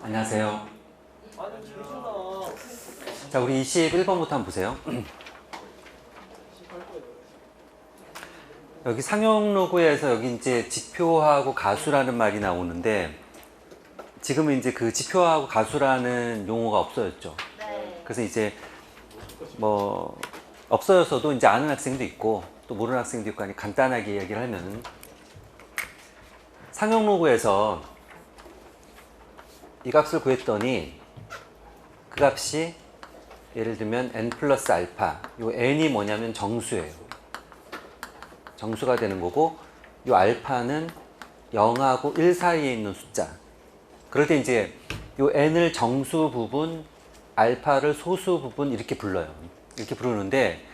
안녕하세요. 자, 우리 21번부터 한번 보세요. 여기 상용 로그에서 여기 이제 지표하고 가수라는 말이 나오는데 지금은 이제 그 지표하고 가수라는 용어가 없어졌죠. 네. 그래서 이제 뭐 없어졌어도 이제 아는 학생도 있고 또 모르는 학생도 있고 하니 간단하게 얘기를 하면 상용 로그에서 이 값을 구했더니 그 값이 예를 들면 n 플러스 알파, 요 n이 뭐냐면 정수예요. 정수가 되는 거고 요 알파는 0하고 1 사이에 있는 숫자. 그럴 때 이제 요 n을 정수 부분, 알파를 소수 부분 이렇게 불러요. 이렇게 부르는데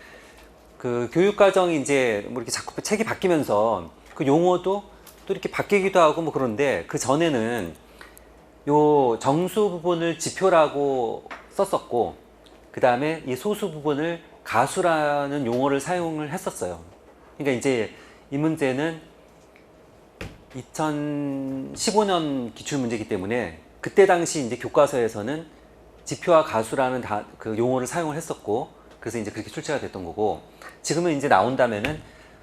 그 교육 과정이 이제 뭐 이렇게 자꾸 책이 바뀌면서 그 용어도 또 이렇게 바뀌기도 하고 뭐 그런데 그 전에는 요 정수 부분을 지표라고 썼었고 그 다음에 이 소수 부분을 가수라는 용어를 사용을 했었어요. 그러니까 이제 이 문제는 2015년 기출문제이기 때문에 그때 당시 이제 교과서에서는 지표와 가수라는 그 용어를 사용을 했었고 그래서 이제 그렇게 출제가 됐던 거고 지금은 이제 나온다면은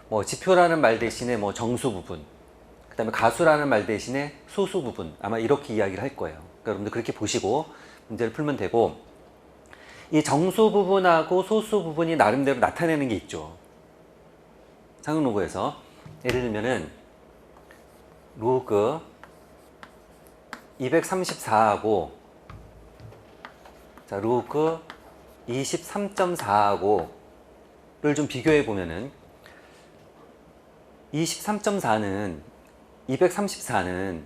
뭐 지표라는 말 대신에 뭐 정수 부분 그 다음에 가수라는 말 대신에 소수 부분 아마 이렇게 이야기를 할 거예요. 그러니까 여러분들 그렇게 보시고 문제를 풀면 되고 이 정수 부분하고 소수 부분이 나름대로 나타내는 게 있죠. 상용 로그에서 예를 들면은 로그 234하고 자 로그 23.4하고를 좀 비교해 보면은 23.4는 234는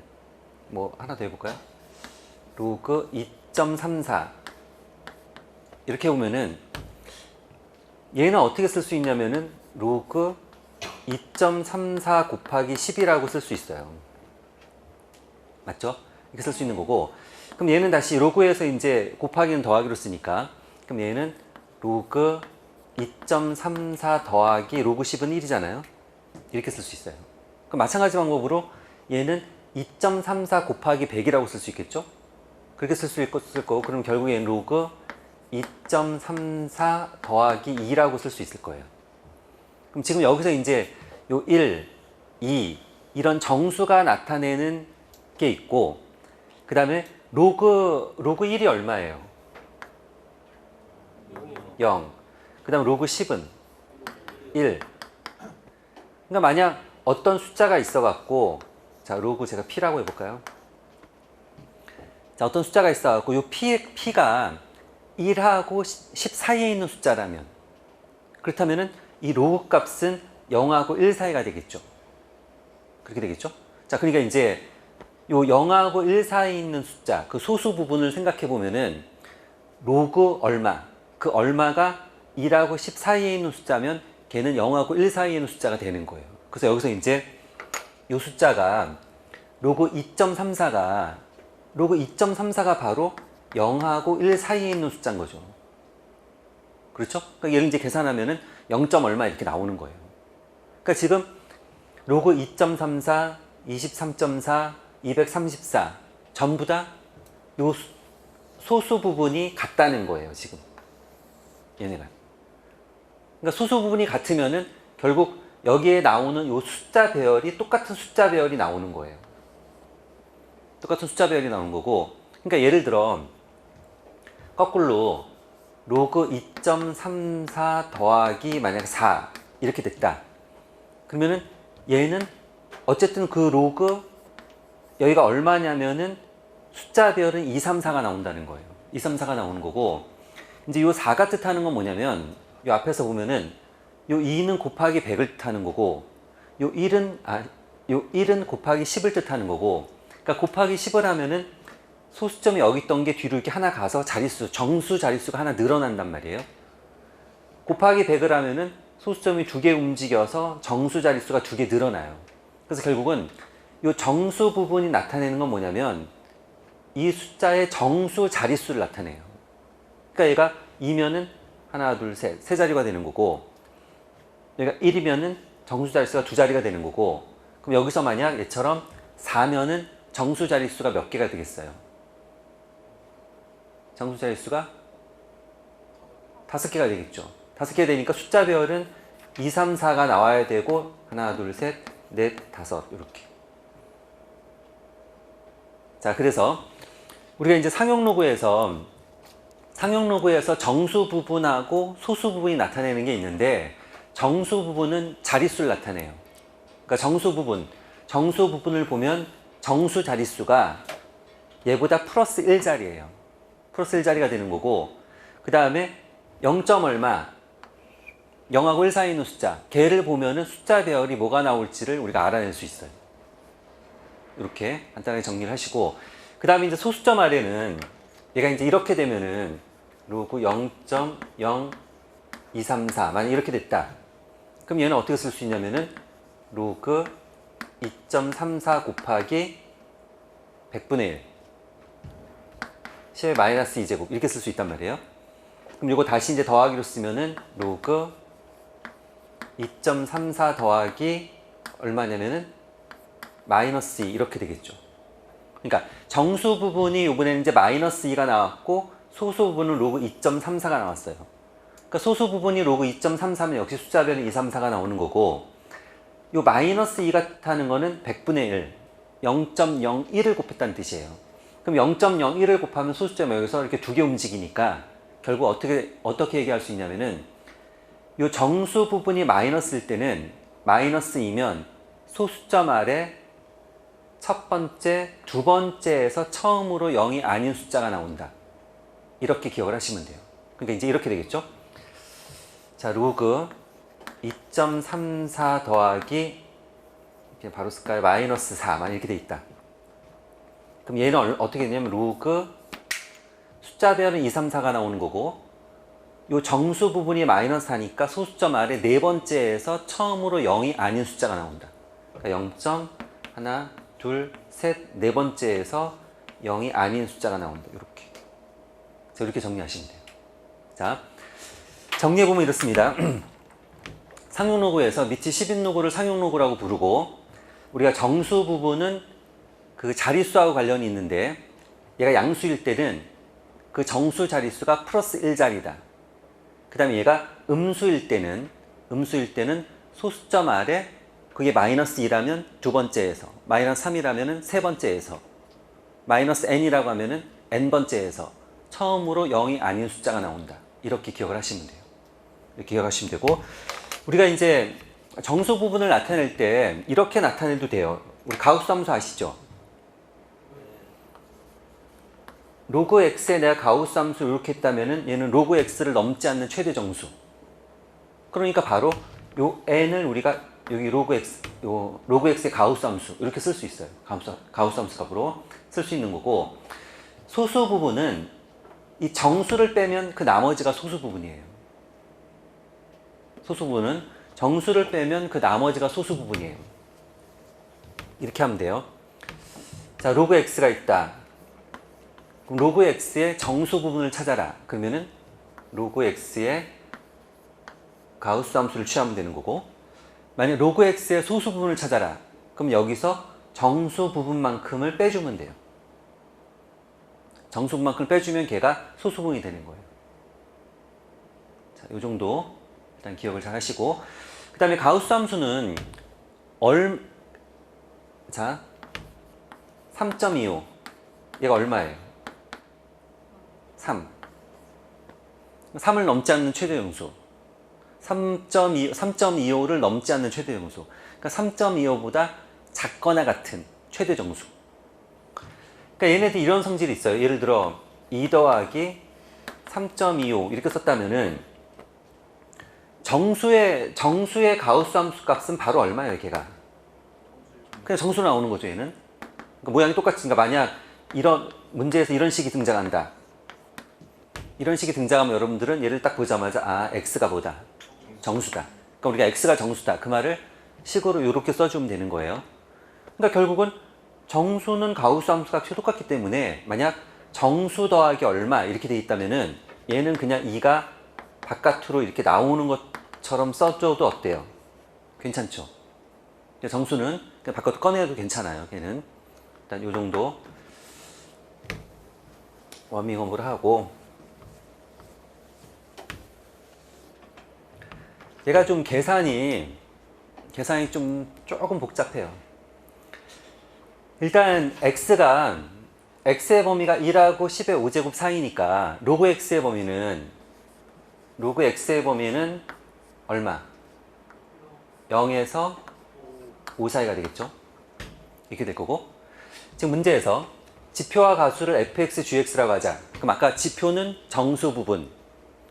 뭐 하나 더 해볼까요? 로그 2.34 이렇게 보면은 얘는 어떻게 쓸 수 있냐면은 로그 2.34 곱하기 10이라고 쓸 수 있어요. 맞죠? 이렇게 쓸 수 있는 거고 그럼 얘는 다시 로그에서 이제 곱하기는 더하기로 쓰니까 그럼 얘는 로그 2.34 더하기 로그 10은 1이잖아요. 이렇게 쓸 수 있어요. 그럼 마찬가지 방법으로 얘는 2.34 곱하기 100이라고 쓸 수 있겠죠? 그렇게 쓸 수 있을 거고 그럼 결국에 얘는 로그 2.34 더하기 2라고 쓸 수 있을 거예요. 그럼 지금 여기서 이제 요 1, 2 이런 정수가 나타내는 게 있고 그 다음에 로그 1이 얼마예요? 0. 그 다음 로그 10은 1. 그러니까 만약 어떤 숫자가 있어 갖고 자 로그 제가 p라고 해볼까요? 자 어떤 숫자가 있어 갖고 요 p가 1하고 10 사이에 있는 숫자라면 그렇다면은 이 로그 값은 0하고 1 사이가 되겠죠. 그렇게 되겠죠? 자 그러니까 이제 요 0하고 1 사이에 있는 숫자 그 소수 부분을 생각해 보면은 로그 얼마 그 얼마가 1하고 10 사이에 있는 숫자면 걔는 0하고 1 사이에 있는 숫자가 되는 거예요. 그래서 여기서 이제 이 숫자가 로그 2.34가 바로 0하고 1 사이에 있는 숫자인 거죠. 그렇죠? 그러니까 얘를 이제 계산하면은 0. 얼마 이렇게 나오는 거예요. 그러니까 지금 로그 2.34, 23.4, 234 전부 다 요 소수 부분이 같다는 거예요, 지금. 얘네가. 그러니까 소수 부분이 같으면은 결국 여기에 나오는 요 숫자 배열이 똑같은 숫자 배열이 나오는 거예요. 똑같은 숫자 배열이 나오는 거고 그러니까 예를 들어 거꾸로 로그 2.34 더하기 만약 4 이렇게 됐다. 그러면은 얘는 어쨌든 그 로그 여기가 얼마냐면은 숫자 배열은 2, 3, 4가 나온다는 거예요. 2, 3, 4가 나오는 거고 이제 요 4가 뜻하는 건 뭐냐면 요 앞에서 보면은 요 2는 곱하기 100을 뜻하는 거고 요 1은 곱하기 10을 뜻하는 거고 그러니까 곱하기 10을 하면은 소수점이 여기 있던 게 뒤로 이렇게 하나 가서 정수 자릿수가 하나 늘어난단 말이에요. 곱하기 100을 하면은 소수점이 2개 움직여서 정수 자릿수가 2개 늘어나요. 그래서 결국은 이 정수 부분이 나타내는 건 뭐냐면 이 숫자의 정수 자릿수를 나타내요. 그러니까 얘가 2면은 하나, 둘, 셋, 세 자리가 되는 거고 얘가 1이면은 정수 자릿수가 2자리가 되는 거고 그럼 여기서 만약 얘처럼 4면은 정수 자릿수가 몇 개가 되겠어요? 정수 자릿수가 5개가 되겠죠. 5개 되니까 숫자 배열은 2, 3, 4가 나와야 되고 하나, 둘, 셋, 넷, 다섯 이렇게. 자, 그래서 우리가 이제 상용로그에서 정수 부분하고 소수 부분이 나타내는 게 있는데 정수 부분은 자릿수를 나타내요. 그러니까 정수 부분을 보면 정수 자릿수가 얘보다 플러스 1자리예요. 플러스 1자리가 되는 거고 그 다음에 0. 얼마 0하고 1 사이에 있는 숫자 걔를 보면은 숫자 배열이 뭐가 나올지를 우리가 알아낼 수 있어요. 이렇게 간단하게 정리를 하시고 그 다음에 이제 소수점 아래는 얘가 이제 이렇게 되면은 로그 0.0234 만약 이렇게 됐다. 그럼 얘는 어떻게 쓸 수 있냐면은 로그 2.34 곱하기 100분의 1 10의 마이너스 2제곱 이렇게 쓸 수 있단 말이에요. 그럼 이거 다시 이제 더하기로 쓰면은 로그 2.34 더하기 얼마냐면은 마이너스 2 이렇게 되겠죠. 그러니까 정수 부분이 이번에는 이제 마이너스 2가 나왔고 소수 부분은 로그 2.34가 나왔어요. 그러니까 소수 부분이 로그 2.33은 역시 숫자별은 2, 3, 4가 나오는 거고 요 마이너스 2가 타는 거는 100분의 1 0.01을 곱했다는 뜻이에요. 그럼 0.01을 곱하면 소수점 여기서 이렇게 두 개 움직이니까 결국 어떻게 얘기할 수 있냐면은 요 정수 부분이 마이너스일 때는 마이너스 2면 소수점 아래 첫 번째, 두 번째에서 처음으로 0이 아닌 숫자가 나온다. 이렇게 기억을 하시면 돼요. 그러니까 이제 이렇게 되겠죠? 자, 로그 2.34 더하기 그냥 바로 쓸까요? 마이너스 4만 이렇게 돼 있다. 그럼 얘는 어떻게 되냐면 로그 숫자 배열은 2, 3, 4가 나오는 거고 요 정수 부분이 마이너스 4니까 소수점 아래 네 번째에서 처음으로 0이 아닌 숫자가 나온다. 그러니까 0. 하나, 둘, 셋, 네 번째에서 0이 아닌 숫자가 나온다. 이렇게. 자, 이렇게 정리하시면 돼요. 자, 정리해보면 이렇습니다. 상용로그에서 밑이 10인 로그를 상용로그라고 부르고 우리가 정수 부분은 그 자릿수하고 관련이 있는데 얘가 양수일 때는 그 정수 자릿수가 플러스 1자리다. 그 다음에 얘가 음수일 때는 소수점 아래 그게 마이너스 2라면 두 번째에서 마이너스 3이라면 세 번째에서 마이너스 n이라고 하면은 n 번째에서 처음으로 0이 아닌 숫자가 나온다. 이렇게 기억을 하시면 돼요. 이렇게 기억하시면 되고 우리가 이제 정수 부분을 나타낼 때 이렇게 나타내도 돼요. 우리 가우스 함수 아시죠? 로그 x에 내가 가우스 함수 이렇게 했다면은 얘는 로그 x를 넘지 않는 최대 정수. 그러니까 바로 요 n을 우리가 여기 로그 x의 가우스 함수 이렇게 쓸 수 있어요. 가우스 함수 값으로 쓸 수 있는 거고 소수 부분은 이 정수를 빼면 그 나머지가 소수 부분이에요. 소수 부분은 정수를 빼면 그 나머지가 소수 부분이에요. 이렇게 하면 돼요. 자, 로그 x가 있다. 그럼 로그 x의 정수 부분을 찾아라. 그러면은 로그 x의 가우스 함수를 취하면 되는 거고 만약 로그 x의 소수 부분을 찾아라. 그럼 여기서 정수 부분만큼을 빼주면 돼요. 정수 부분만큼을 빼주면 걔가 소수 부분이 되는 거예요. 자, 요 정도 일단 기억을 잘 하시고 그 다음에 가우스 함수는 3.25 얘가 얼마예요? 3을 넘지 않는 최대 정수 3.25를 넘지 않는 최대 정수 그러니까 3.25보다 작거나 같은 최대 정수 그러니까 얘네들 이런 성질이 있어요. 예를 들어 2 더하기 3.25 이렇게 썼다면은 정수의 가우스 함수 값은 바로 얼마예요, 걔가? 그냥 정수로 나오는 거죠, 얘는. 그러니까 모양이 똑같으니까 만약 이런 문제에서 이런 식이 등장한다. 이런 식이 등장하면 여러분들은 얘를 딱 보자마자 아, x가 뭐다? 정수다. 그러니까 우리가 x가 정수다. 그 말을 식으로 이렇게 써주면 되는 거예요. 그러니까 결국은 정수는 가우스 함수 값이 똑같기 때문에 만약 정수 더하기 얼마 이렇게 돼 있다면은 얘는 그냥 2가 바깥으로 이렇게 나오는 것처럼 써줘도 어때요? 괜찮죠? 정수는 그냥 바깥으로 꺼내도 괜찮아요. 걔는 일단 이 정도 워밍업을 하고, 얘가 좀 계산이 좀 조금 복잡해요. 일단 x의 범위가 1하고 10의 5제곱 사이니까 로그 x의 범위는 얼마? 0에서 5 사이가 되겠죠? 이렇게 될 거고, 지금 문제에서 지표와 가수를 fx, gx라고 하자. 그럼 아까 지표는 정수 부분,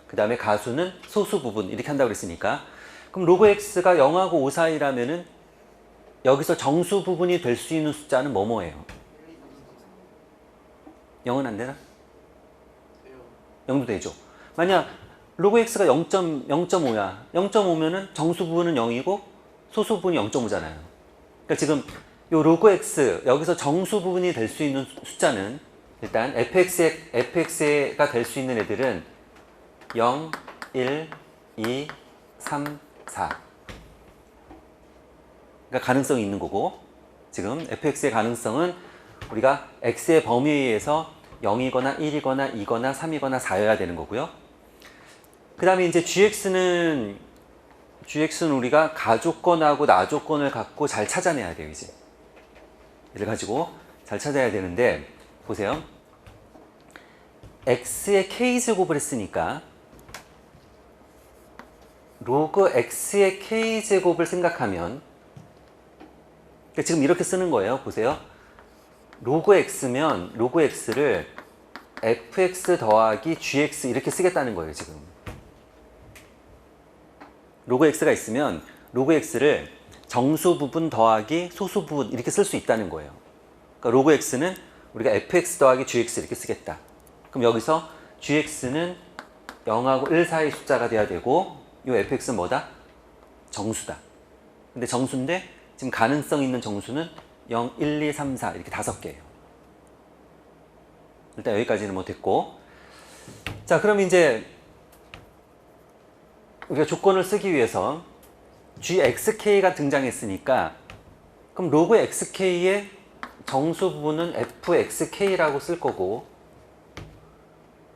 그 다음에 가수는 소수 부분 이렇게 한다고 그랬으니까, 그럼 로그 x가 0하고 5 사이라면은 여기서 정수 부분이 될 수 있는 숫자는 뭐뭐예요? 0은 안 되나? 0도 되죠. 만약 로그 x가 0.5야. 0.5면은 정수 부분은 0이고 소수 부분이 0.5잖아요. 그러니까 지금 요 로그 x 여기서 정수 부분이 될 수 있는 숫자는 일단 fx가 될 수 있는 애들은 0, 1, 2, 3, 4. 그러니까 가능성이 있는 거고, 지금 fx의 가능성은 우리가 x의 범위에 의해서 0이거나 1이거나 2거나 3이거나 4여야 되는 거고요. 그 다음에 이제 gx는 우리가 가조건하고 나조건을 갖고 잘 찾아내야 돼요, 이제. 이를 가지고 잘 찾아야 되는데, 보세요. x의 k제곱을 했으니까, 로그 x의 k제곱을 생각하면, 그러니까 지금 이렇게 쓰는 거예요. 보세요. 로그 x면 로그 x를 fx 더하기 gx 이렇게 쓰겠다는 거예요, 지금. 로그 x가 있으면 로그 x를 정수 부분 더하기 소수 부분 이렇게 쓸 수 있다는 거예요. 그러니까 로그 x는 우리가 fx 더하기 gx 이렇게 쓰겠다. 그럼 여기서 gx는 0하고 1 사이 숫자가 돼야 되고, 이 fx는 뭐다? 정수다. 근데 정수인데 지금 가능성 있는 정수는 0, 1, 2, 3, 4 이렇게 5개예요. 일단 여기까지는 뭐 됐고, 자, 그럼 이제 우리가 조건을 쓰기 위해서 gxk가 등장했으니까, 그럼 로그 xk의 정수 부분은 fxk라고 쓸 거고,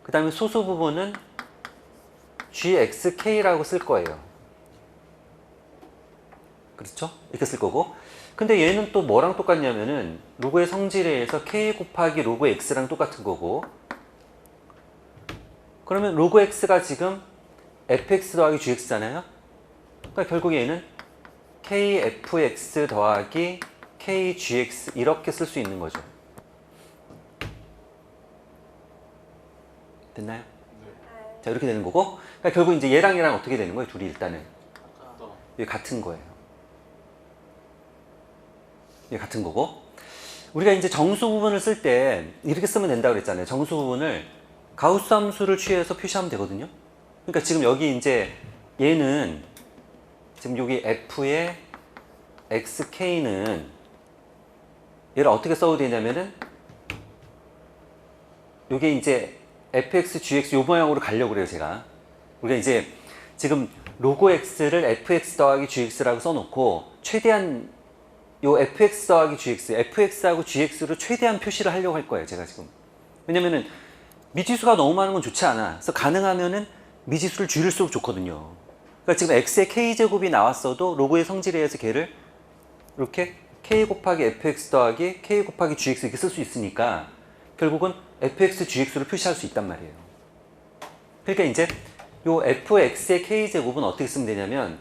그 다음에 소수 부분은 gxk라고 쓸 거예요. 그렇죠? 이렇게 쓸 거고. 근데 얘는 또 뭐랑 똑같냐면은 로그의 성질에 의해서 k 곱하기 로그 x랑 똑같은 거고, 그러면 로그 x가 지금 fx 더하기 gx잖아요. 그러니까 결국 얘는 kfx 더하기 kgx 이렇게 쓸 수 있는 거죠. 됐나요? 네. 자, 이렇게 되는 거고, 그러니까 결국 이제 얘랑 어떻게 되는 거예요? 둘이 일단은 이게 같은 거예요. 이게 같은 거고, 우리가 이제 정수 부분을 쓸 때 이렇게 쓰면 된다고 그랬잖아요. 정수 부분을 가우스 함수를 취해서 표시하면 되거든요. 그러니까 지금 여기 이제 얘는 지금 여기 f의 xk는 얘를 어떻게 써도 되냐면은 요게 이제 fx, gx 요 모양으로 가려고 그래요, 제가. 우리가 이제 지금 로그 x를 fx 더하기 gx라고 써놓고 최대한 요 fx 더하기 gx, fx하고 gx로 최대한 표시를 하려고 할 거예요, 제가 지금. 왜냐면은 미지수가 너무 많은 건 좋지 않아. 그래서 가능하면은 미지수를 줄일수록 좋거든요. 그러니까 지금 x의 k제곱이 나왔어도 로그의 성질에 의해서 걔를 이렇게 k 곱하기 fx 더하기 k 곱하기 gx 이렇게 쓸 수 있으니까 결국은 fx, gx로 표시할 수 있단 말이에요. 그러니까 이제 요 fx의 k제곱은 어떻게 쓰면 되냐면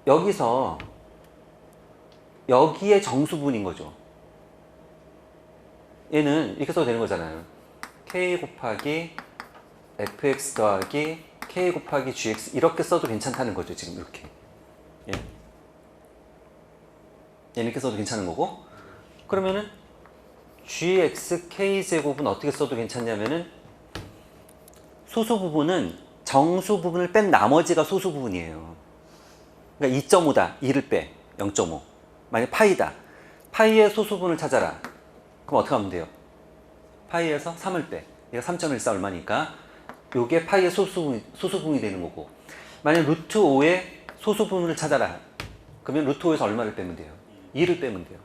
여기서 여기에 정수 부분인 거죠. 얘는 이렇게 써도 되는 거잖아요. k 곱하기 fx 더하기 k 곱하기 gx 이렇게 써도 괜찮다는 거죠. 지금 이렇게. 예. 얘는 이렇게 써도 괜찮은 거고, 그러면은 gxk 제곱은 어떻게 써도 괜찮냐면은 소수 부분은 정수 부분을 뺀 나머지가 소수 부분이에요. 그러니까 2.5다. 2를 빼. 0.5. 만약 파이다. 파이의 소수분을 찾아라. 그럼 어떻게 하면 돼요? 파이에서 3을 빼. 얘가 3.14 얼마니까 요게 파이의 소수분이 되는 거고, 만약 루트 5의 소수분을 찾아라. 그러면 루트 5에서 얼마를 빼면 돼요? 2를 빼면 돼요.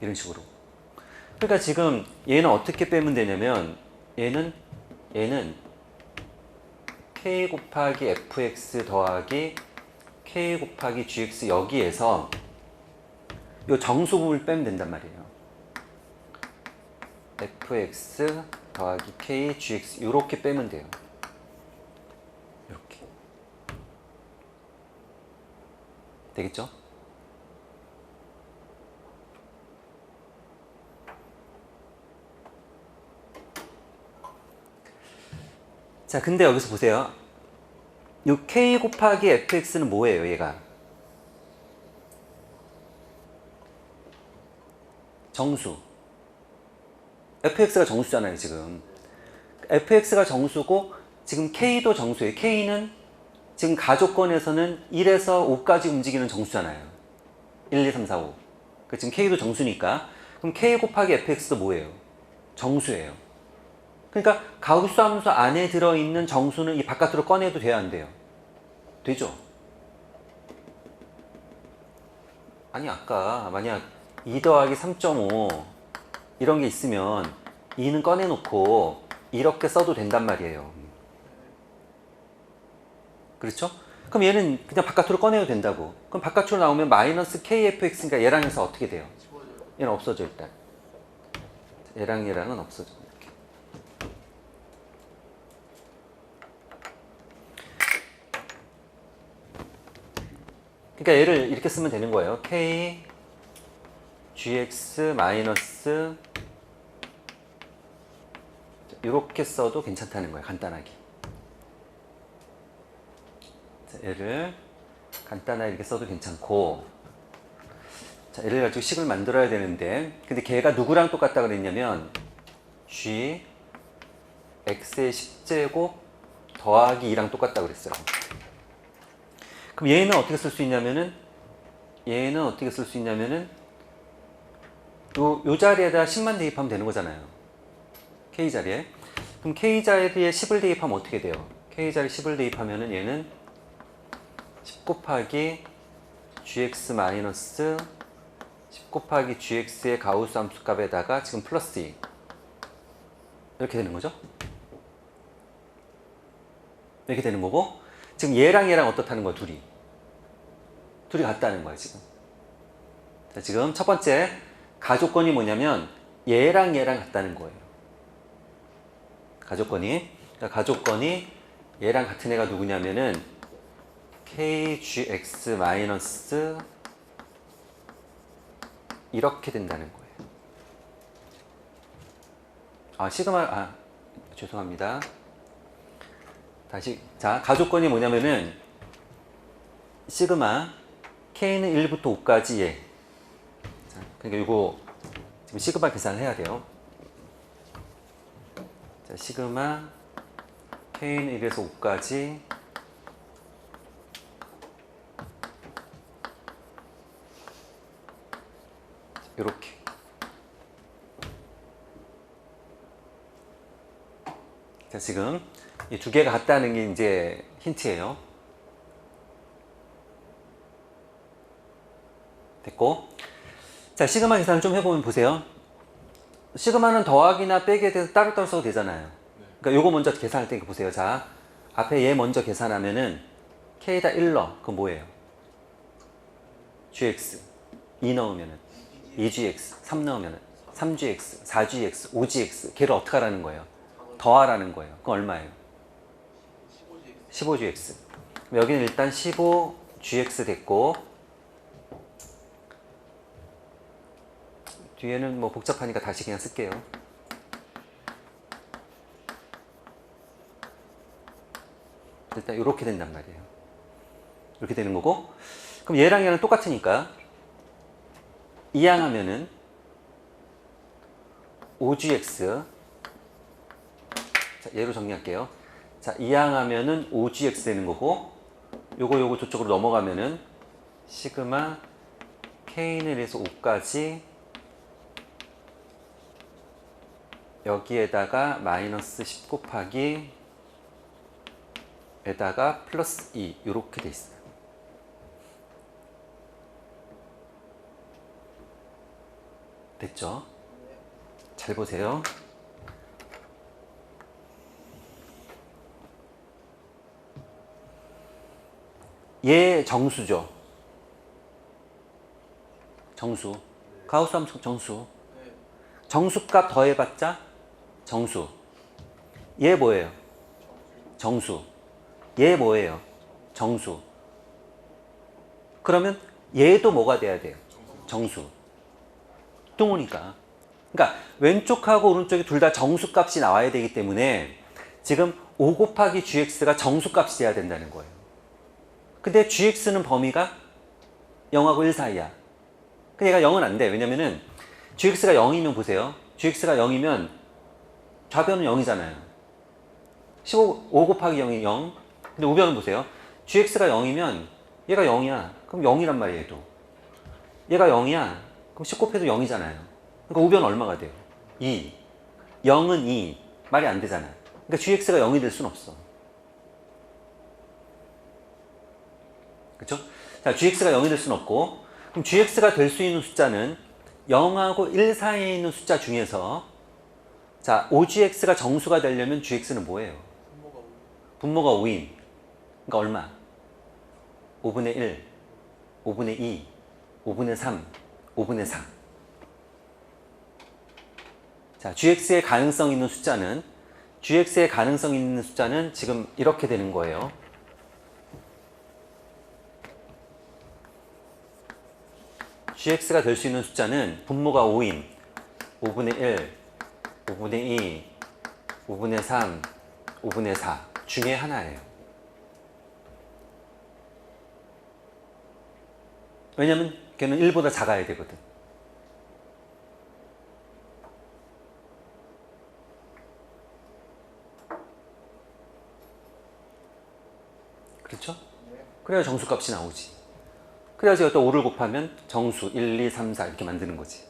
이런 식으로. 그러니까 지금 얘는 어떻게 빼면 되냐면 얘는 k 곱하기 fx 더하기 k 곱하기 gx 여기에서 요 정수 부분을 빼면 된단 말이에요. fx 더하기 k gx 요렇게 빼면 돼요. 이렇게 되겠죠? 자, 근데 여기서 보세요. 요 k 곱하기 fx는 뭐예요, 얘가? 정수. fx가 정수잖아요, 지금. fx가 정수고 지금 k도 정수예요. k는 지금 가족권에서는 1에서 5까지 움직이는 정수잖아요. 1, 2, 3, 4, 5. 지금 k도 정수니까. 그럼 k 곱하기 fx도 뭐예요? 정수예요. 그러니까 가우스함수 안에 들어있는 정수는 이 바깥으로 꺼내도 돼야 안 돼요? 되죠? 아니 아까 만약 2 더하기 3.5 이런 게 있으면 2는 꺼내놓고 이렇게 써도 된단 말이에요. 그렇죠? 그럼 얘는 그냥 바깥으로 꺼내도 된다고. 그럼 바깥으로 나오면 마이너스 kfx니까 얘랑 해서 어떻게 돼요? 얘는 없어져 일단. 얘랑은 없어져. 이렇게. 그러니까 얘를 이렇게 쓰면 되는 거예요. k gx 마이너스 이렇게 써도 괜찮다는 거예요. 간단하게. 자, 얘를 간단하게 이렇게 써도 괜찮고, 자, 얘를 가지고 식을 만들어야 되는데, 근데 걔가 누구랑 똑같다 그랬냐면 g x의 10제곱 더하기 2랑 똑같다 그랬어요. 그럼 얘는 어떻게 쓸 수 있냐면은 요 자리에다 10만 대입하면 되는 거잖아요. k 자리에. 그럼 k 자리에 10을 대입하면 어떻게 돼요? k 자리에 10을 대입하면은 얘는 10 곱하기 gx 마이너스 10 곱하기 gx의 가우스 함수 값에다가 지금 플러스 2 이렇게 되는 거죠? 이렇게 되는 거고, 지금 얘랑 어떻다는 거야? 둘이 같다는 거야 지금. 자, 지금 첫 번째 가족권이 뭐냐면 얘랑 같다는 거예요. 가족권이 얘랑 같은 애가 누구냐면은 kgx 마이너스 이렇게 된다는 거예요. 죄송합니다. 다시. 자, 가족권이 뭐냐면은 시그마 k는 1부터 5까지 얘. 자, 그러니까 이거 지금 시그마 계산을 해야 돼요. 자, 시그마 k는 1에서 5까지 이렇게. 자, 지금 이 두 개가 같다는 게 이제 힌트예요. 됐고. 자, 시그마 계산을 좀 해보면 보세요. 시그마는 더하기나 빼기에 대해서 따로따로 써도 되잖아요. 그러니까 요거 먼저 계산할 테니까 보세요. 자, 앞에 얘 먼저 계산하면은 k에다 1 넣어. 그건 뭐예요? gx 2 넣으면은 2gx 3 넣으면은 3gx 4gx 5gx 걔를 어떻게 하라는 거예요? 더하라는 거예요. 그건 얼마예요? 15gx. 여기는 일단 15gx 됐고, 뒤에는 뭐 복잡하니까 다시 그냥 쓸게요. 일단 이렇게 된단 말이에요. 이렇게 되는 거고, 그럼 얘랑 똑같으니까 이항하면은 5gx. 자, 얘로 정리할게요. 자, 이항하면은 5gx 되는 거고, 요거 저쪽으로 넘어가면은 시그마 k는 1에서 5까지 여기에다가 마이너스 10 곱하기 에다가 플러스 2 이렇게 돼 있어요. 됐죠? 잘 보세요. 얘 정수죠. 정수. 가우스 함수 정수. 정수값 더해봤자 정수. 얘 뭐예요? 정수. 얘 뭐예요? 정수. 그러면 얘도 뭐가 돼야 돼요? 정수. 뚱우니까. 그러니까 왼쪽하고 오른쪽이 둘 다 정수값이 나와야 되기 때문에 지금 5 곱하기 gx가 정수값이 돼야 된다는 거예요. 근데 gx는 범위가 0하고 1 사이야. 근데 얘가 0은 안 돼. 왜냐면은 gx가 0이면 보세요. gx가 0이면 좌변은 0이잖아요. 5 곱하기 0이 0. 근데 우변은 보세요. gx가 0이면 얘가 0이야. 그럼 0이란 말이에요, 얘도. 얘가 0이야. 그럼 10 곱해도 0이잖아요. 그러니까 우변 얼마가 돼요? 2. 0은 2. 말이 안 되잖아요. 그러니까 gx가 0이 될 수는 없어. 그쵸? 자, gx가 0이 될 수는 없고, 그럼 gx가 될 수 있는 숫자는 0하고 1 사이에 있는 숫자 중에서, 자, 5gx가 정수가 되려면 gx는 뭐예요? 분모가 5인. 그러니까 얼마? 5분의 1, 5분의 2, 5분의 3, 5분의 4. 자, gx의 가능성 있는 숫자는, gx의 가능성 있는 숫자는 지금 이렇게 되는 거예요. gx가 될 수 있는 숫자는 분모가 5인, 5분의 1, 5분의 2, 5분의 3, 5분의 4 중에 하나예요. 왜냐면 걔는 1보다 작아야 되거든. 그렇죠? 그래야 정수값이 나오지. 그래야 제가 또 5를 곱하면 정수 1, 2, 3, 4 이렇게 만드는 거지.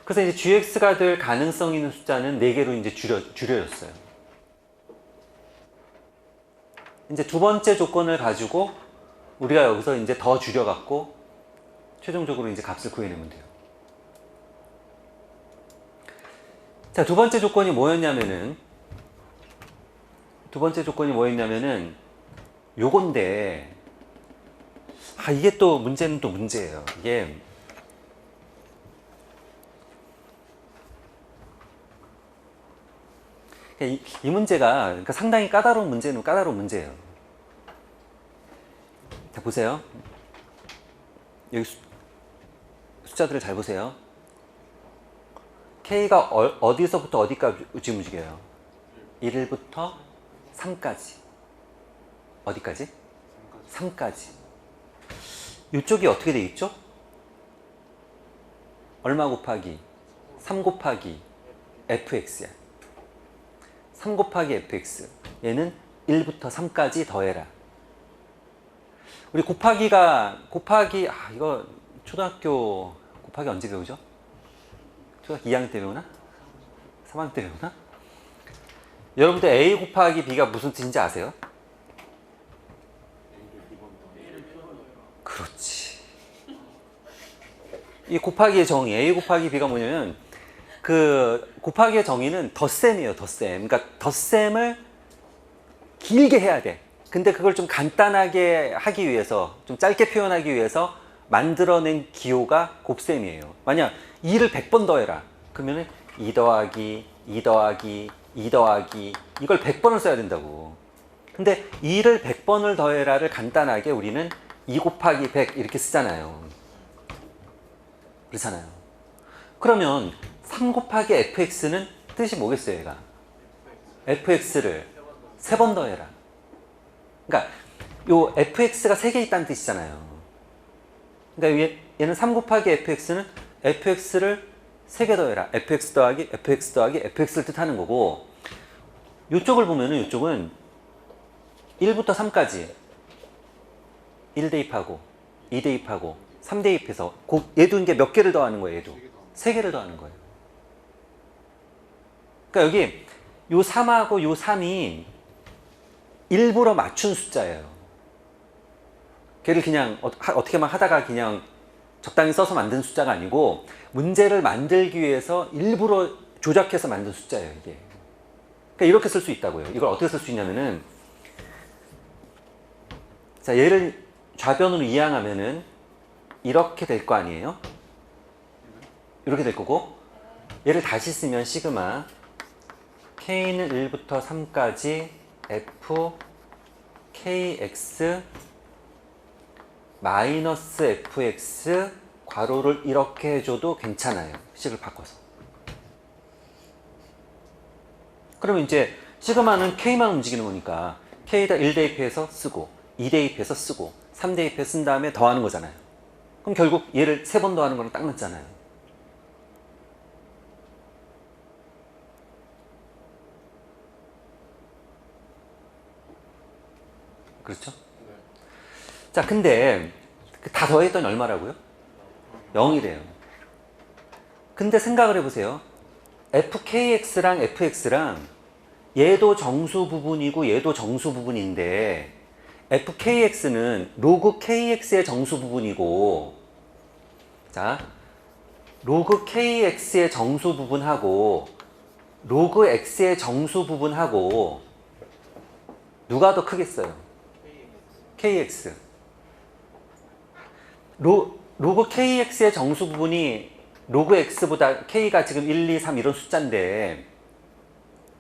그래서 이제 gx가 될 가능성 있는 숫자는 4개로 이제 줄여졌어요. 이제 두 번째 조건을 가지고 우리가 여기서 이제 더 줄여갖고 최종적으로 이제 값을 구해내면 돼요. 자, 두 번째 조건이 뭐였냐면은 요건데, 이게 또 문제는 또 문제예요. 이게 이 문제가 그러니까 상당히 까다로운 문제예요. 자, 보세요. 여기 숫자들을 잘 보세요. K가 어디서부터 어디까지 움직여요? 1부터 3까지. 어디까지? 3까지. 이쪽이 어떻게 돼 있죠? 얼마 곱하기? 3 곱하기 fx야. 3 곱하기 fx. 얘는 1부터 3까지 더해라. 우리 이거 초등학교 곱하기 언제 배우죠? 초등학교 2학년 때 배우나? 3학년 때 배우나? 여러분들 A 곱하기 B가 무슨 뜻인지 아세요? 그렇지. 이 곱하기의 정의, A 곱하기 B가 뭐냐면, 그 곱하기의 정의는 덧셈이에요, 덧셈. 그러니까 덧셈을 길게 해야 돼. 근데 그걸 좀 간단하게 하기 위해서, 좀 짧게 표현하기 위해서 만들어낸 기호가 곱셈이에요. 만약 2를 100번 더해라. 그러면은 2 더하기, 2 더하기, 2 더하기, 이걸 100번을 써야 된다고. 근데 2를 100번을 더해라를 간단하게 우리는 2 곱하기 100 이렇게 쓰잖아요. 그렇잖아요. 그러면 3 곱하기 fx는 뜻이 뭐겠어요, 얘가? fx를 3번 더해라. 그러니까 요 fx가 3개 있다는 뜻이잖아요. 그러니까 얘는 3 곱하기 fx는 fx를 3개 더해라. fx 더하기 fx 더하기 fx를 뜻하는 거고, 요쪽을 보면은 요쪽은 1부터 3까지 1 대입하고 2 대입하고 3 대입해서 얘도 이게 몇 개를 더하는 거예요, 얘도. 3개를 더하는 거예요. 그러니까 여기 요 3하고 요 3이 일부러 맞춘 숫자예요. 걔를 그냥 어떻게만 하다가 그냥 적당히 써서 만든 숫자가 아니고 문제를 만들기 위해서 일부러 조작해서 만든 숫자예요, 이게. 그러니까 이렇게 쓸 수 있다고요. 이걸 어떻게 쓸 수 있냐면은 자, 얘를 좌변으로 이항하면은 이렇게 될 거 아니에요? 이렇게 될 거고, 얘를 다시 쓰면 시그마 k는 1부터 3까지 f kx 마이너스 fx 괄호를 이렇게 해줘도 괜찮아요. 식을 바꿔서. 그러면 이제 시그마는 k만 움직이는 거니까 k에다 1 대입해서 쓰고 2 대입해서 쓰고 3 대입해서 쓴 다음에 더하는 거잖아요. 그럼 결국 얘를 3번 더하는 거랑 딱 맞잖아요. 그렇죠? 네. 자, 근데 다 더했더니 얼마라고요? 0이래요. 근데 생각을 해보세요. fkx랑 fx랑 얘도 정수 부분이고 얘도 정수 부분인데 fkx는 로그 kx의 정수 부분이고, 자, 로그 kx의 정수 부분하고 로그 x의 정수 부분하고 누가 더 크겠어요? kx. 로그 kx의 정수 부분이 로그 x보다 k가 지금 1, 2, 3 이런 숫자인데,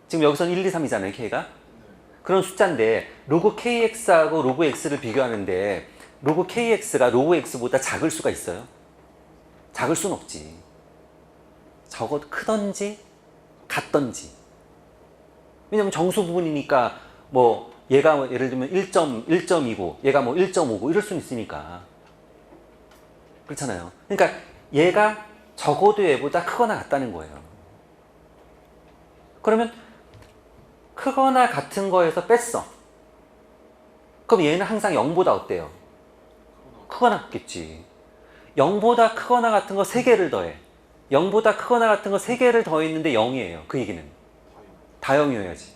지금 여기서는 1, 2, 3이잖아요, k가. 그런 숫자인데 로그 kx하고 로그 x를 비교하는데 로그 kx가 로그 x보다 작을 수가 있어요? 작을 수는 없지. 적어도 크던지 같던지. 왜냐면 정수 부분이니까 뭐 얘가 뭐 예를 들면 1.2고 얘가 뭐 1.5고 이럴 수는 있으니까. 그렇잖아요. 그러니까 얘가 적어도 얘보다 크거나 같다는 거예요. 그러면 크거나 같은 거에서 뺐어. 그럼 얘는 항상 0보다 어때요? 크거나 같겠지. 0보다 크거나 같은 거 3개를 더해. 0보다 크거나 같은 거 3개를 더했는데 0이에요. 그 얘기는. 다 0이어야지.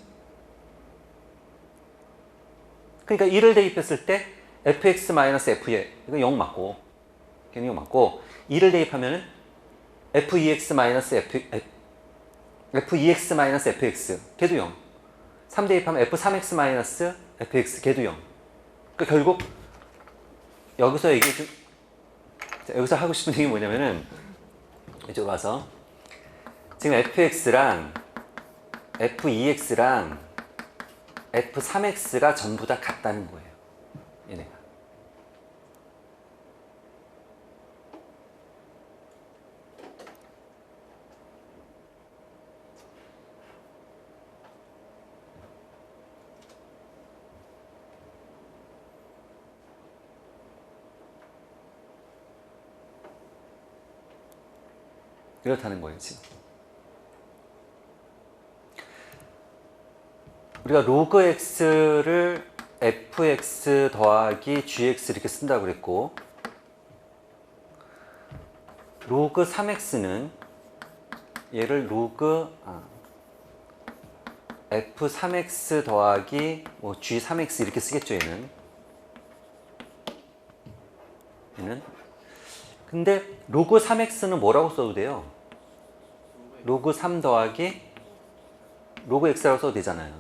그러니까 1을 대입했을 때 fx-f에 이거 0 맞고, 걔는 0 맞고, 2를 대입하면은 fexx 걔도 0. 3 대입하면 f3x-fx 걔도 0. 그러니까 결국 여기서 얘기 좀, 여기서 하고 싶은 얘기 뭐냐면은 이쪽으로 와서 지금 fx랑 f2x랑 f3x가 전부 다 같다는 거예요. 얘네가. 이렇다는 거예요, 지금. 우리가 로그 x를 fx 더하기 gx 이렇게 쓴다고 그랬고, 로그 3x는 얘를 로그 f3x 더하기 뭐 g3x 이렇게 쓰겠죠, 얘는. 근데 로그 3x는 뭐라고 써도 돼요? 로그 3 더하기 로그 x라고 써도 되잖아요.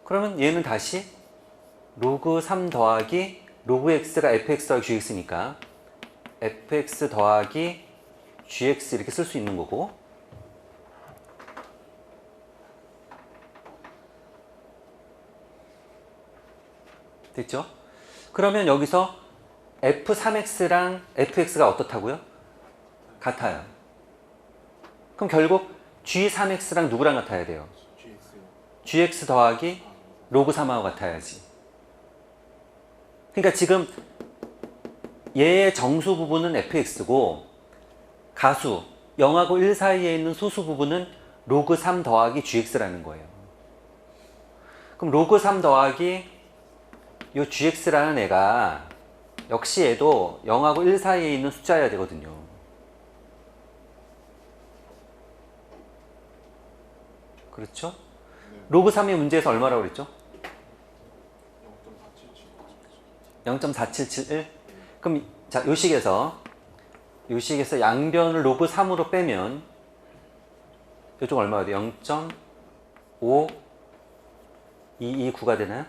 그러면 얘는 다시 로그 3 더하기 로그 x가 fx 더하기 gx니까 fx 더하기 gx 이렇게 쓸 수 있는 거고, 됐죠? 그러면 여기서 f3x랑 fx가 어떻다고요? 같아요. 그럼 결국 g3x랑 누구랑 같아야 돼요? gx 더하기 로그 3하고 같아야지. 그러니까 지금 얘의 정수 부분은 fx고 가수 0하고 1 사이에 있는 소수 부분은 로그 3 더하기 gx라는 거예요. 그럼 로그 3 더하기 요 gx라는 애가 역시 얘도 0하고 1 사이에 있는 숫자여야 되거든요. 그렇죠? 네. 로그 3의 문제에서 얼마라고 그랬죠? 0.4771? 그럼 자, 요 식에서 양변을 로그 3으로 빼면 이쪽 얼마가 돼? 0.5 229가 되나요?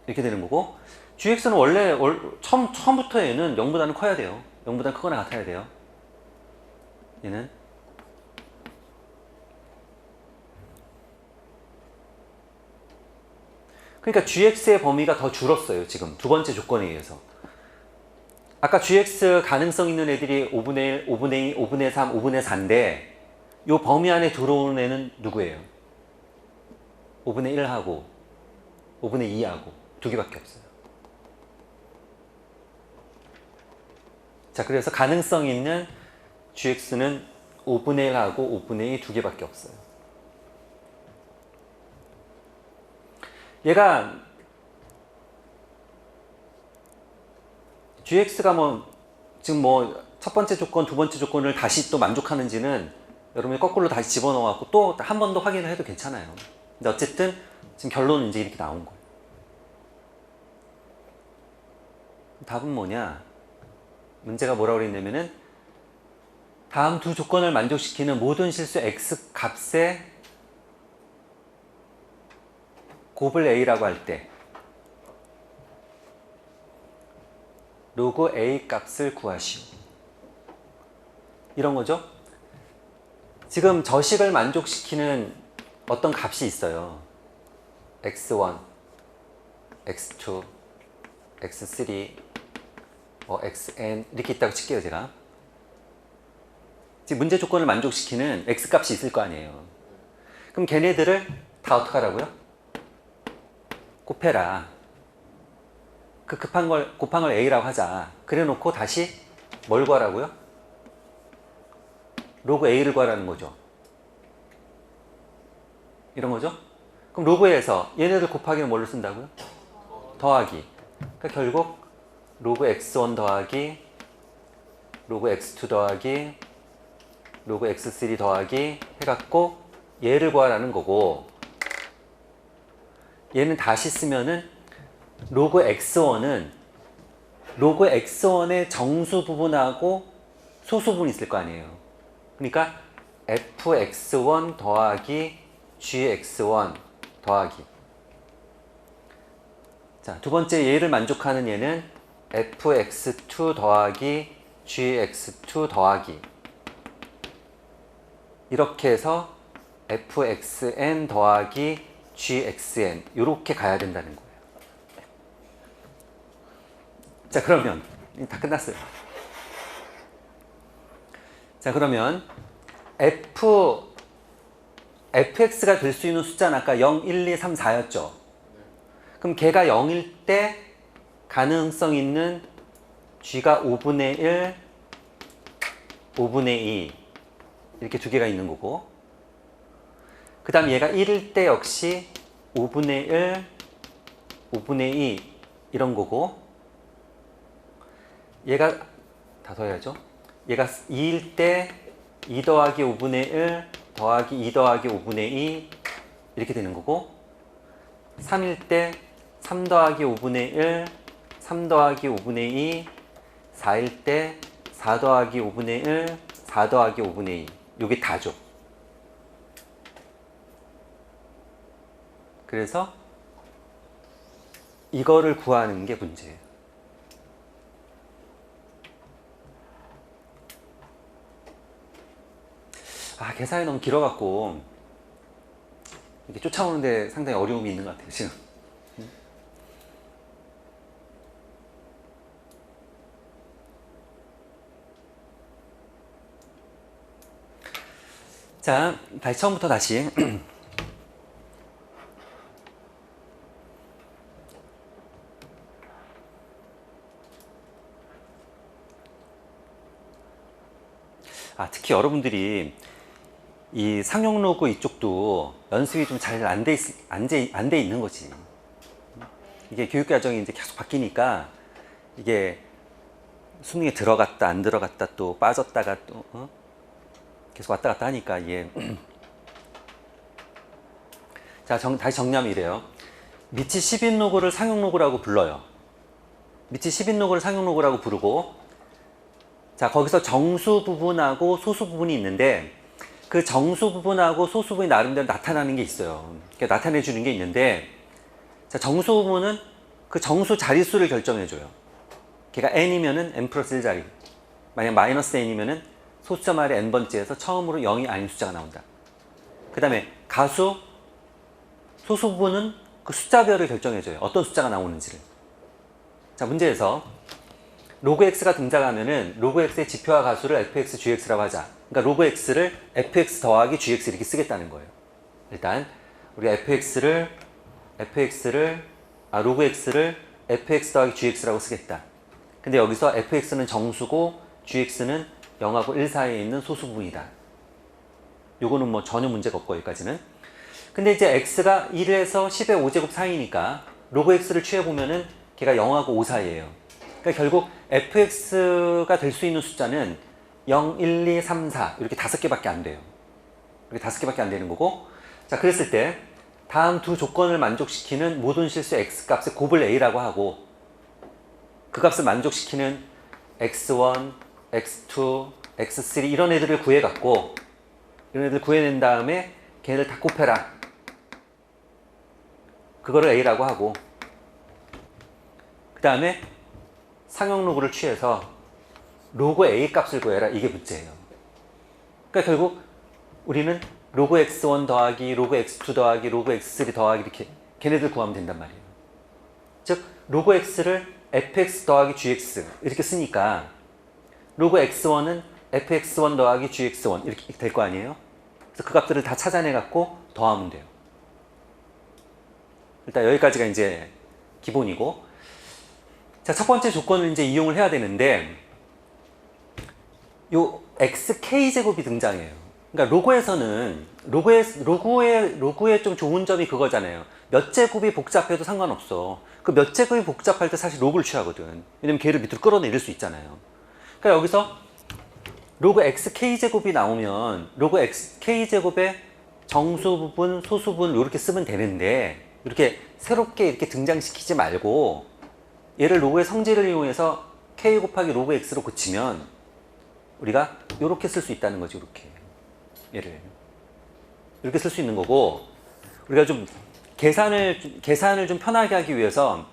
이렇게 되는 거고, gx는 원래 처음부터 얘는 0보다는 커야 돼요. 0보다 크거나 같아야 돼요. 얘는 그러니까 gx의 범위가 더 줄었어요. 지금 두 번째 조건에 의해서. 아까 gx 가능성 있는 애들이 5분의 1, 5분의 2, 5분의 3, 5분의 4인데 이 범위 안에 들어오는 애는 누구예요? 5분의 1하고 5분의 2하고 두 개밖에 없어요. 자, 그래서 가능성 있는 gx는 5분의 1하고 5분의 2 두 개밖에 없어요. 얘가 gx가 지금 첫 번째 조건, 두 번째 조건을 다시 또 만족하는지는 여러분이 거꾸로 다시 집어넣어갖고 또 한 번 더 확인을 해도 괜찮아요. 근데 어쨌든 지금 결론은 이제 이렇게 나온 거예요. 답은 뭐냐? 문제가 뭐라고 그랬냐면은 다음 두 조건을 만족시키는 모든 실수 x 값의 곱을 a라고 할 때 로그 a 값을 구하시오. 이런 거죠. 지금 저식을 만족시키는 어떤 값이 있어요. x1, x2, x3, xn 이렇게 있다고 칠게요. 제가 지금 문제 조건을 만족시키는 x 값이 있을 거 아니에요. 그럼 걔네들을 다 어떻게 하라고요? 곱해라. 그 곱한 걸 a라고 하자. 그래 놓고 다시 뭘 구하라고요? 로그 a를 구하라는 거죠. 이런 거죠. 그럼 로그에서 얘네들 곱하기는 뭘로 쓴다고요? 더하기. 그러니까 결국 로그 x1 더하기 로그 x2 더하기 로그 x3 더하기 해갖고 얘를 구하라는 거고, 얘는 다시 쓰면은 로그 x1은 로그 x1의 정수 부분하고 소수 부분이 있을 거 아니에요. 그러니까 fx1 더하기 gx1 더하기. 자, 두 번째 얘를 만족하는 얘는 fx2 더하기 gx2 더하기. 이렇게 해서 fxn 더하기 gxn 이렇게 가야 된다는 거예요. 자, 그러면 다 끝났어요. 자, 그러면 fx가 될 수 있는 숫자는 아까 0, 1, 2, 3, 4였죠. 그럼 걔가 0일 때 가능성 있는 g가 5분의 1, 5분의 2 이렇게 두 개가 있는 거고, 그 다음 얘가 1일 때 역시 5분의 1, 5분의 2 이런 거고, 얘가 다 더해야죠. 얘가 2일 때 2 더하기 5분의 1 더하기 2 더하기 5분의 2 이렇게 되는 거고, 3일 때 3 더하기 5분의 1 3 더하기 5분의 2 4일 때 4 더하기 5분의 1 4 더하기 5분의 2 요게 다죠. 그래서 이거를 구하는 게 문제예요. 계산이 너무 길어갖고 이렇게 쫓아오는데 상당히 어려움이 있는 것 같아요, 지금. 자, 다시 처음부터 다시. 특히 여러분들이 이 상용 로그 이쪽도 연습이 좀 잘 안 돼 있는 거지. 이게 교육 과정이 이제 계속 바뀌니까 이게 수능에 들어갔다 안 들어갔다 또 빠졌다가 또 계속 왔다 갔다 하니까 이게 자, 다시 정리하면 이래요. 미치 10인 로그를 상용 로그라고 불러요. 미치 10인 로그를 상용 로그라고 부르고, 자, 거기서 정수 부분하고 소수 부분이 있는데 그 정수 부분하고 소수 부분이 나름대로 나타나는 게 있어요. 그러니까 나타내 주는 게 있는데, 자, 정수 부분은 그 정수 자릿수를 결정해 줘요. 걔가 n이면은 n 플러스 1자리. 만약 마이너스 n이면은 소수점 말의 n번째에서 처음으로 0이 아닌 숫자가 나온다. 그 다음에 가수, 소수 부분은 그 숫자별을 결정해 줘요. 어떤 숫자가 나오는지를. 자, 문제에서 로그 x가 등장하면은 로그 x의 지표와 가수를 fx, gx라고 하자. 그러니까 로그 x를 fx 더하기 gx 이렇게 쓰겠다는 거예요. 일단 우리가 로그 x를 fx 더하기 gx라고 쓰겠다. 근데 여기서 fx는 정수고 gx는 0하고 1 사이에 있는 소수 부분이다. 요거는 뭐 전혀 문제가 없고 여기까지는. 근데 이제 x가 1에서 10의 5제곱 사이니까 로그 x를 취해보면은 걔가 0하고 5 사이에요. 그러니까 결국 fx가 될 수 있는 숫자는 0, 1, 2, 3, 4 이렇게 5개밖에 안 돼요. 이렇게 5개밖에 안 되는 거고, 자, 그랬을 때 다음 두 조건을 만족시키는 모든 실수 x 값의 곱을 a라고 하고, 그 값을 만족시키는 x1, x2, x3 이런 애들을 구해갖고, 이런 애들 구해낸 다음에 걔네들 다 곱해라. 그거를 a라고 하고, 그 다음에 상형 로그를 취해서 로그 a 값을 구해라. 이게 문제예요. 그러니까 결국 우리는 로그 x1 더하기 로그 x2 더하기 로그 x3 더하기 이렇게 걔네들 구하면 된단 말이에요. 즉 로그 x를 fx 더하기 gx 이렇게 쓰니까 로그 x1은 fx1 더하기 gx1 이렇게 될 거 아니에요. 그래서 그 값들을 다 찾아내 갖고 더하면 돼요. 일단 여기까지가 이제 기본이고, 자, 첫 번째 조건을 이제 이용을 해야 되는데, 요 xk 제곱이 등장해요. 그러니까 로그의 좀 좋은 점이 그거잖아요. 몇 제곱이 복잡해도 상관없어. 그 몇 제곱이 복잡할 때 사실 로그를 취하거든. 왜냐면 걔를 밑으로 끌어내릴 수 있잖아요. 그러니까 여기서 로그 xk 제곱이 나오면 로그 xk 제곱의 정수 부분, 소수 부분 이렇게 쓰면 되는데, 이렇게 새롭게 이렇게 등장시키지 말고 얘를 로그의 성질을 이용해서 k 곱하기 로그 x로 고치면 우리가 이렇게 쓸 수 있다는 거지. 이렇게 얘를 이렇게 쓸 수 있는 거고, 우리가 좀 계산을 좀 편하게 하기 위해서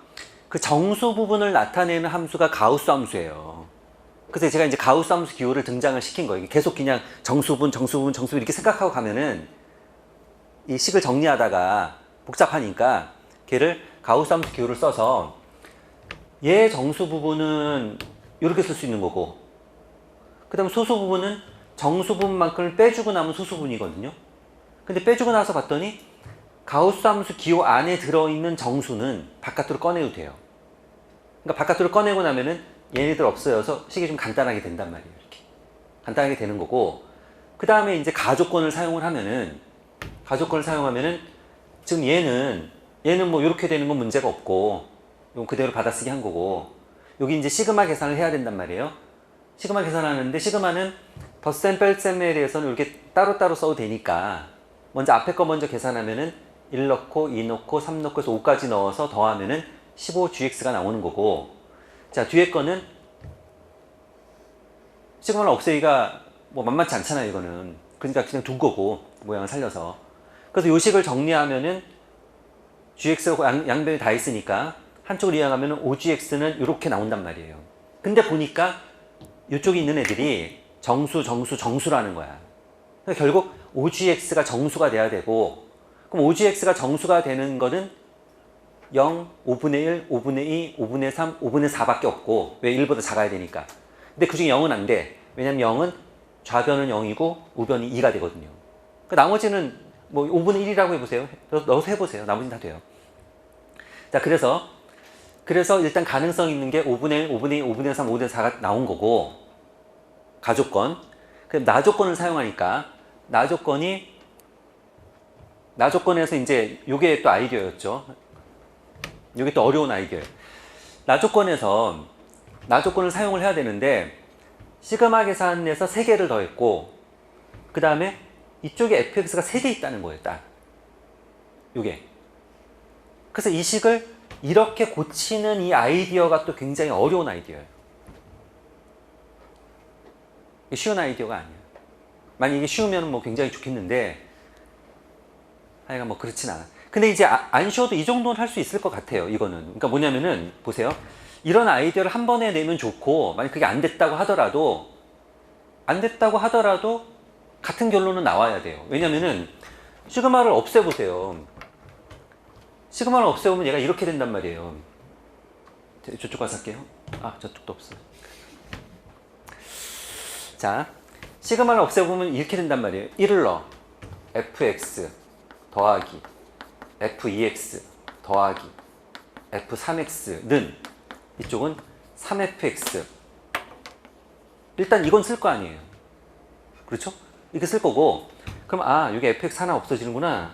그 정수 부분을 나타내는 함수가 가우스 함수예요. 그래서 제가 이제 가우스 함수 기호를 등장을 시킨 거예요. 계속 그냥 정수분 이렇게 생각하고 가면은 이 식을 정리하다가 복잡하니까 걔를 가우스 함수 기호를 써서 얘 정수 부분은 이렇게 쓸 수 있는 거고, 그 다음 소수 부분은 정수 부분만큼을 빼주고 나면 소수 부분이거든요. 근데 빼주고 나서 봤더니 가우스 함수 기호 안에 들어있는 정수는 바깥으로 꺼내도 돼요. 그러니까 바깥으로 꺼내고 나면은 얘네들 없어져서 식이 좀 간단하게 된단 말이에요. 이렇게 간단하게 되는 거고, 그 다음에 이제 가조건을 사용하면은 지금 얘는 뭐 이렇게 되는 건 문제가 없고, 이건 그대로 받아쓰기 한 거고, 여기 이제 시그마 계산을 해야 된단 말이에요. 시그마 계산하는데, 시그마는 덧셈 뺄셈에 대해서는 이렇게 따로따로 써도 되니까 먼저 앞에 거 먼저 계산하면은 1 넣고 2 넣고 3 넣고 해서 5까지 넣어서 더하면은 15gx가 나오는 거고, 자, 뒤에 거는 시그마를 없애기가 뭐 만만치 않잖아요, 이거는. 그러니까 그냥 둔 거고, 모양을 살려서. 그래서 요 식을 정리하면은 gx가 양변이 다 있으니까 한쪽을 이용하면은 5gx는 이렇게 나온단 말이에요. 근데 보니까 이쪽에 있는 애들이 정수라는 거야. 그러니까 결국 5gx가 정수가 돼야 되고, 그럼 5gx가 정수가 되는 거는 0, 5분의 1, 5분의 2, 5분의 3, 5분의 4밖에 없고, 왜 1보다 작아야 되니까. 근데 그 중에 0은 안 돼. 왜냐면 0은 좌변은 0이고 우변이 2가 되거든요. 그러니까 나머지는 뭐 5분의 1이라고 해보세요. 넣어서 해보세요. 나머지는 다 돼요. 자, 그래서 일단 가능성 있는 게 5분의 1, 5분의 2, 5분의 3, 5분의 4가 나온 거고, 가조건. 그럼 나조건을 사용하니까 나조건에서 이제 요게 또 아이디어였죠. 요게 또 어려운 아이디어예요. 나조건을 사용을 해야 되는데, 시그마 계산에서 3개를 더했고, 그 다음에 이쪽에 fx가 3개 있다는 거예요. 딱 요게. 그래서 이 식을 이렇게 고치는 이 아이디어가 또 굉장히 어려운 아이디어예요. 쉬운 아이디어가 아니에요. 만약에 쉬우면 뭐 굉장히 좋겠는데 하여간 뭐 그렇진 않아. 근데 이제 안 쉬워도 이 정도는 할 수 있을 것 같아요. 이거는. 그러니까 뭐냐면은 보세요. 이런 아이디어를 한 번에 내면 좋고 만약 그게 안 됐다고 하더라도 같은 결론은 나와야 돼요. 왜냐면은 시그마를 없애보세요. 시그마를 없애보면 얘가 이렇게 된단 말이에요. 저쪽 가서 할게요. 아, 저쪽도 없어. 자, 시그마를 없애보면 이렇게 된단 말이에요. 1을 넣어. fx 더하기 f2x 더하기 f3x는 이쪽은 3fx. 일단 이건 쓸 거 아니에요. 그렇죠? 이렇게 쓸 거고, 그럼 여기 fx 하나 없어지는구나.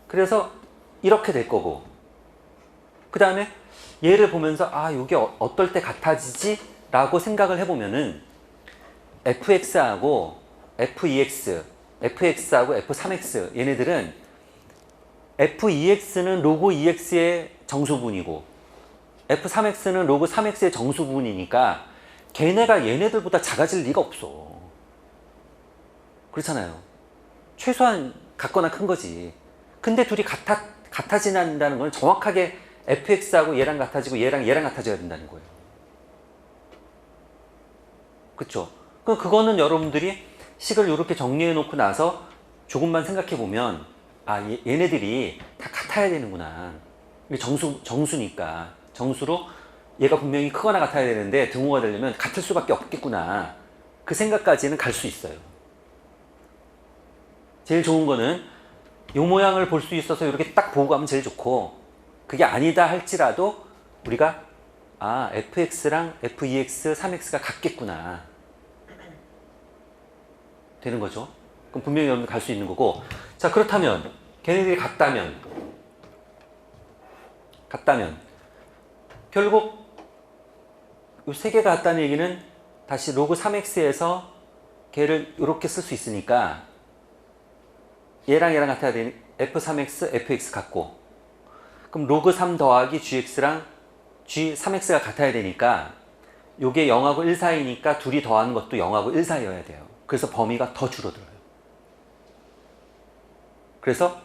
그래서 이렇게 될 거고, 그 다음에 얘를 보면서 이게 어떨 때 같아지지? 라고 생각을 해보면은 fx하고 f2x, fx하고 f3x 얘네들은 f2x는 로그 2x의 정수분이고 f3x는 로그 3x의 정수분이니까 걔네가 얘네들보다 작아질 리가 없어. 그렇잖아요. 최소한 같거나 큰 거지. 근데 둘이 같아진다는 건 정확하게 fx하고 얘랑 같아지고 얘랑 같아져야 된다는 거예요. 그쵸? 그럼 그거는 여러분들이 식을 이렇게 정리해 놓고 나서 조금만 생각해 보면 얘네들이 다 같아야 되는구나. 이게 정수니까. 정수로 얘가 분명히 크거나 같아야 되는데 등호가 되려면 같을 수밖에 없겠구나. 그 생각까지는 갈 수 있어요. 제일 좋은 거는 이 모양을 볼 수 있어서 이렇게 딱 보고 가면 제일 좋고, 그게 아니다 할지라도 우리가 fx랑 f2x, 3x가 같겠구나 되는 거죠. 그럼 분명히 여러분들 갈 수 있는 거고. 자, 그렇다면 걔네들이 같다면 결국 이 세 개가 같다는 얘기는 다시 로그 3x에서 걔를 이렇게 쓸 수 있으니까 얘랑 같아야 되니 f3x, fx 같고, 그럼 로그 3 더하기 gx랑 g3x가 같아야 되니까 요게 0하고 1 사이니까 둘이 더하는 것도 0하고 1 사이여야 돼요. 그래서 범위가 더 줄어들어요. 그래서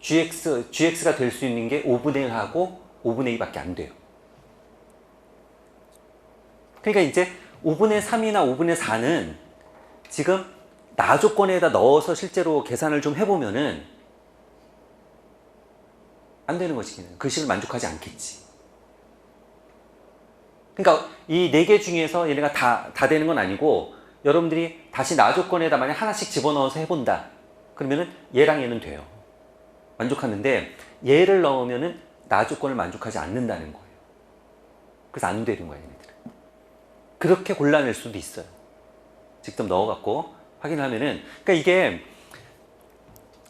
gx가 될 수 있는 게 5분의 1하고 5분의 2밖에 안 돼요. 그러니까 이제 5분의 3이나 5분의 4는 지금 나 조건에다 넣어서 실제로 계산을 좀 해보면은 안 되는 거지. 그 식을 만족하지 않겠지. 그러니까 이 4개 중에서 얘네가 다 되는 건 아니고, 여러분들이 다시 나 조건에다 만약 하나씩 집어넣어서 해본다. 그러면은 얘랑 얘는 돼요. 만족하는데 얘를 넣으면은 나 조건을 만족하지 않는다는 거예요. 그래서 안 되는 거예요, 얘네들은. 그렇게 골라낼 수도 있어요. 직접 넣어갖고 확인하면은. 그러니까 이게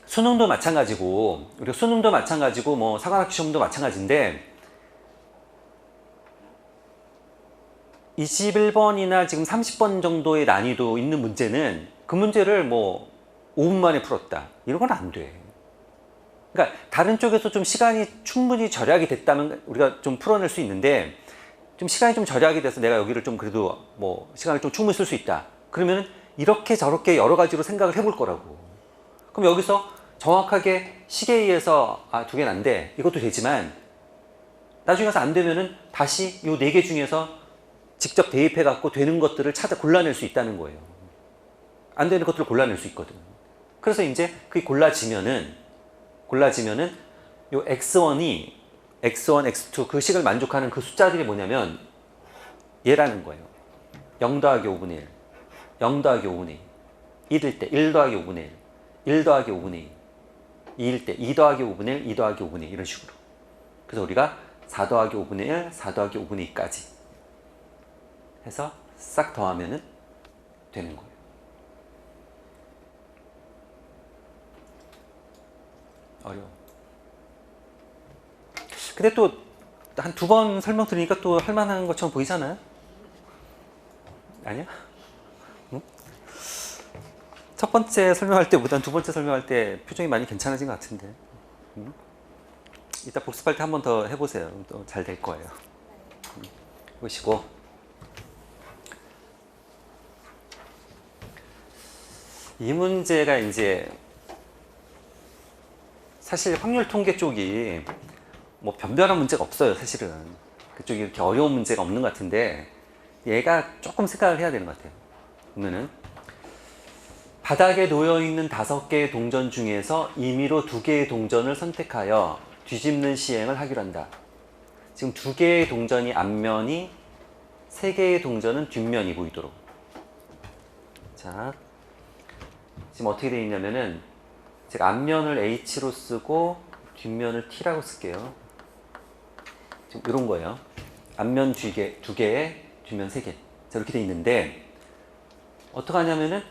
수능도 마찬가지고, 우리가 수능도 마찬가지고 뭐 사관학교 시험도 마찬가지인데, 21번이나 지금 30번 정도의 난이도 있는 문제는 그 문제를 뭐 5분 만에 풀었다, 이런 건 안 돼. 그러니까 다른 쪽에서 좀 시간이 충분히 절약이 됐다면 우리가 좀 풀어낼 수 있는데, 좀 시간이 좀 절약이 돼서 내가 여기를 좀 그래도 뭐 시간을 좀 충분히 쓸 수 있다, 그러면은 이렇게 저렇게 여러 가지로 생각을 해볼 거라고. 그럼 여기서 정확하게 식에 의해서 2개는 안 돼, 이것도 되지만 나중에 가서 안 되면은 다시 이 4개 중에서 직접 대입해 갖고 되는 것들을 골라낼 수 있다는 거예요. 안 되는 것들을 골라낼 수 있거든. 그래서 이제 그게 골라지면은 요 x1, x2 그 식을 만족하는 그 숫자들이 뭐냐면 얘라는 거예요. 0 더하기 5분의 1, 0 더하기 5분의 2, 1일 때 1 더하기 5분의 1, 1 더하기 5분의 2, 2일 때 2 더하기 5분의 1, 2 더하기 5분의 2, 이런 식으로. 그래서 우리가 4 더하기 5분의 1, 4 더하기 5분의 2까지 해서 싹 더하면은 되는 거예요. 어려워. 근데 또 한 2번 설명 들으니까 또 할만한 것처럼 보이잖아요? 아니야? 응? 첫 번째 설명할 때보단 두 번째 설명할 때 표정이 많이 괜찮아진 것 같은데. 응? 이따 복습할 때 한 번 더 해보세요. 또 잘 될 거예요. 보시고. 이 문제가 이제 사실 확률 통계 쪽이 뭐 변별한 문제가 없어요, 사실은. 그쪽이 이렇게 어려운 문제가 없는 것 같은데 얘가 조금 생각을 해야 되는 것 같아요. 보면은 바닥에 놓여있는 5개의 동전 중에서 임의로 2개의 동전을 선택하여 뒤집는 시행을 하기로 한다. 지금 2개의 동전이 앞면이 3개의 동전은 뒷면이 보이도록. 자, 지금 어떻게 되어 있냐면은 제가 앞면을 H로 쓰고 뒷면을 T라고 쓸게요. 지금 이런 거예요. 앞면 2개에 뒷면 3개. 자, 이렇게 되어 있는데 어떻게 하냐면은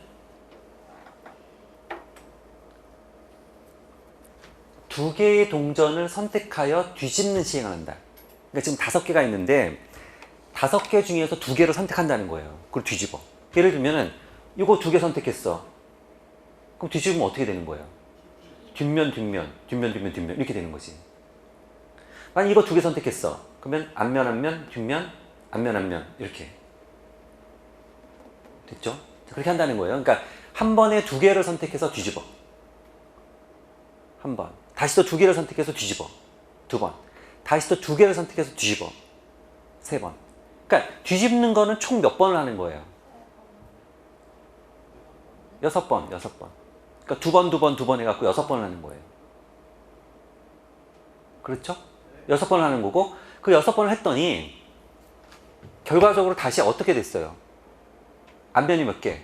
2개의 동전을 선택하여 뒤집는 시행을 한다. 그러니까 지금 5개가 있는데 5개 중에서 2개를 선택한다는 거예요. 그걸 뒤집어. 예를 들면은 이거 2개 선택했어. 그럼 뒤집으면 어떻게 되는 거예요? 뒷면 이렇게 되는 거지. 만약 이거 2개 선택했어. 그러면 앞면 뒷면 앞면 이렇게 됐죠? 그렇게 한다는 거예요. 그러니까 한 번에 2개를 선택해서 뒤집어. 한 번. 다시 또 2개를 선택해서 뒤집어. 2번. 다시 또 2개를 선택해서 뒤집어. 3번. 그러니까 뒤집는 거는 총 몇 번을 하는 거예요? 6번. 그러니까 2번 해갖고 6번을 하는 거예요. 그렇죠? 6번을 하는 거고, 그 6번을 했더니, 결과적으로 다시 어떻게 됐어요? 앞면이 몇 개?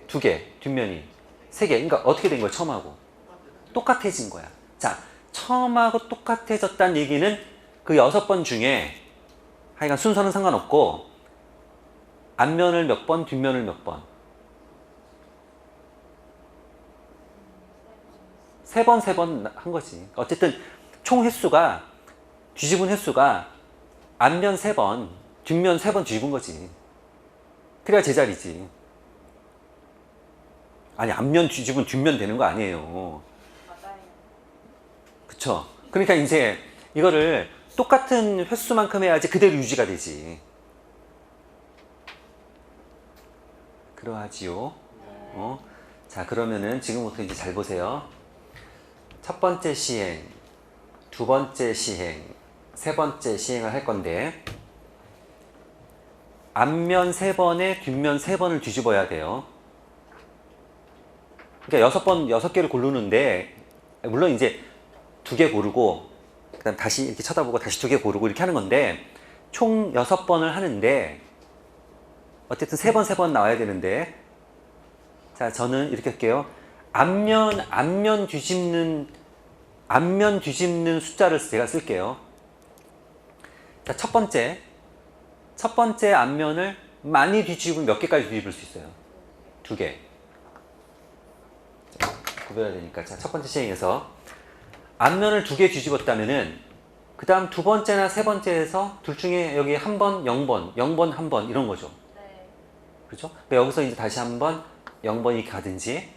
2개. 뒷면이 3개. 그러니까 어떻게 된 거예요? 처음하고. 똑같아진 거야. 자, 처음하고 똑같아졌다는 얘기는 그 6번 중에, 하여간 순서는 상관없고, 앞면을 몇 번, 뒷면을 몇 번? 3번 한 거지. 어쨌든 총 횟수가 뒤집은 횟수가 앞면 3번, 뒷면 3번 뒤집은 거지. 그래야 제자리지. 아니 앞면 뒤집은 뒷면 되는 거 아니에요. 맞아요. 그쵸? 그러니까 이제 이거를 똑같은 횟수만큼 해야지 그대로 유지가 되지. 그러하지요. 자, 그러면은 지금부터 이제 잘 보세요. 첫 번째 시행, 두 번째 시행, 세 번째 시행을 할 건데 앞면 3번에 뒷면 3번을 뒤집어야 돼요. 그러니까 6개를 고르는데 물론 이제 2개 고르고 그다음 다시 이렇게 쳐다보고 다시 2개 고르고 이렇게 하는 건데 총 6번을 하는데 어쨌든 3번 나와야 되는데 자, 저는 이렇게 할게요. 앞면 뒤집는 숫자를 제가 쓸게요. 자, 첫 번째 앞면을 많이 뒤집으면 몇 개까지 뒤집을 수 있어요? 2개. 자, 구별해야 되니까. 자, 첫 번째 시행에서 앞면을 2개 뒤집었다면은 그 다음 두 번째나 세 번째에서 둘 중에 여기 한 번, 0번, 0번, 한 번 이런 거죠. 네. 그렇죠? 그러니까 여기서 이제 다시 한번 0번 이렇게 가든지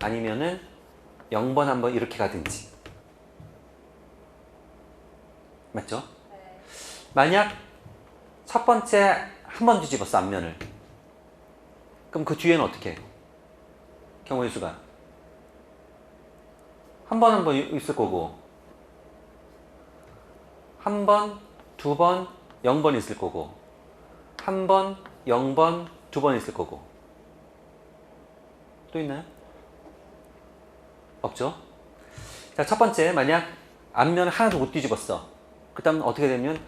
아니면은 0번 한 번 이렇게 가든지. 맞죠? 네. 만약 첫 번째 한 번 뒤집었어, 앞면을. 그럼 그 뒤에는 어떻게 해? 경우의 수가 한 번 있을 거고 한 번, 2번, 0번 있을 거고 한 번, 0번, 2번 있을 거고 또 있나요? 없죠? 자, 첫 번째 만약 앞면 하나도 못 뒤집었어. 그 다음 어떻게 되면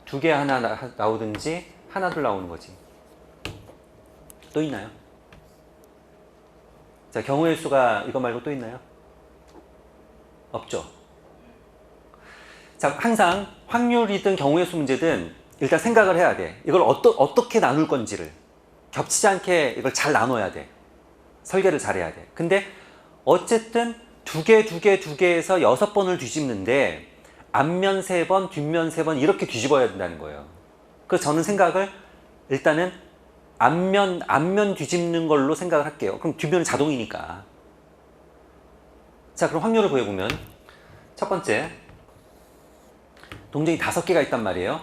2개 하나 나오든지 하나 둘 나오는 거지. 또 있나요? 자, 경우의 수가 이거 말고 또 있나요? 없죠? 자, 항상 확률이든 경우의 수 문제든 일단 생각을 해야 돼. 이걸 어떻게 나눌 건지를. 겹치지 않게 이걸 잘 나눠야 돼. 설계를 잘 해야 돼. 근데 어쨌든 2개에서 6번을 뒤집는데 앞면 3번, 뒷면 3번 이렇게 뒤집어야 된다는 거예요. 그래서 저는 생각을 일단은 앞면 뒤집는 걸로 생각을 할게요. 그럼 뒷면은 자동이니까. 자, 그럼 확률을 구해보면 첫 번째 동전이 5개가 있단 말이에요.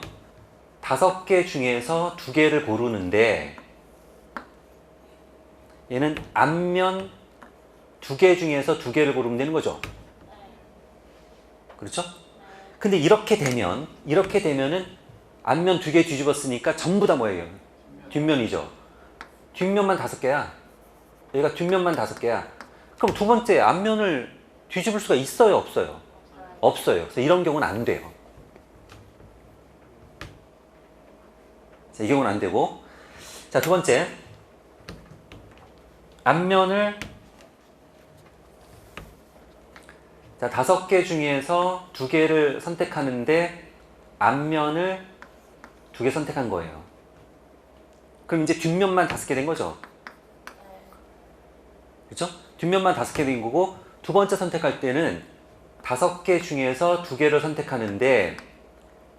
5개 중에서 2개를 고르는데 얘는 앞면 두 개 중에서 두 개를 고르면 되는 거죠. 그렇죠? 근데 이렇게 되면은 앞면 두 개 뒤집었으니까 전부 다 뭐예요? 뒷면이죠. 뒷면만 5개야. 얘가 뒷면만 5개야. 그럼 두 번째 앞면을 뒤집을 수가 있어요, 없어요? 없어요. 그래서 이런 경우는 안 돼요. 자, 이 경우는 안 되고. 자, 두 번째. 앞면을 자, 5개 중에서 2개를 선택하는데 앞면을 2개 선택한 거예요. 그럼 이제 뒷면만 5개 된 거죠. 그렇죠? 뒷면만 5개 된 거고 두 번째 선택할 때는 5개 중에서 2개를 선택하는데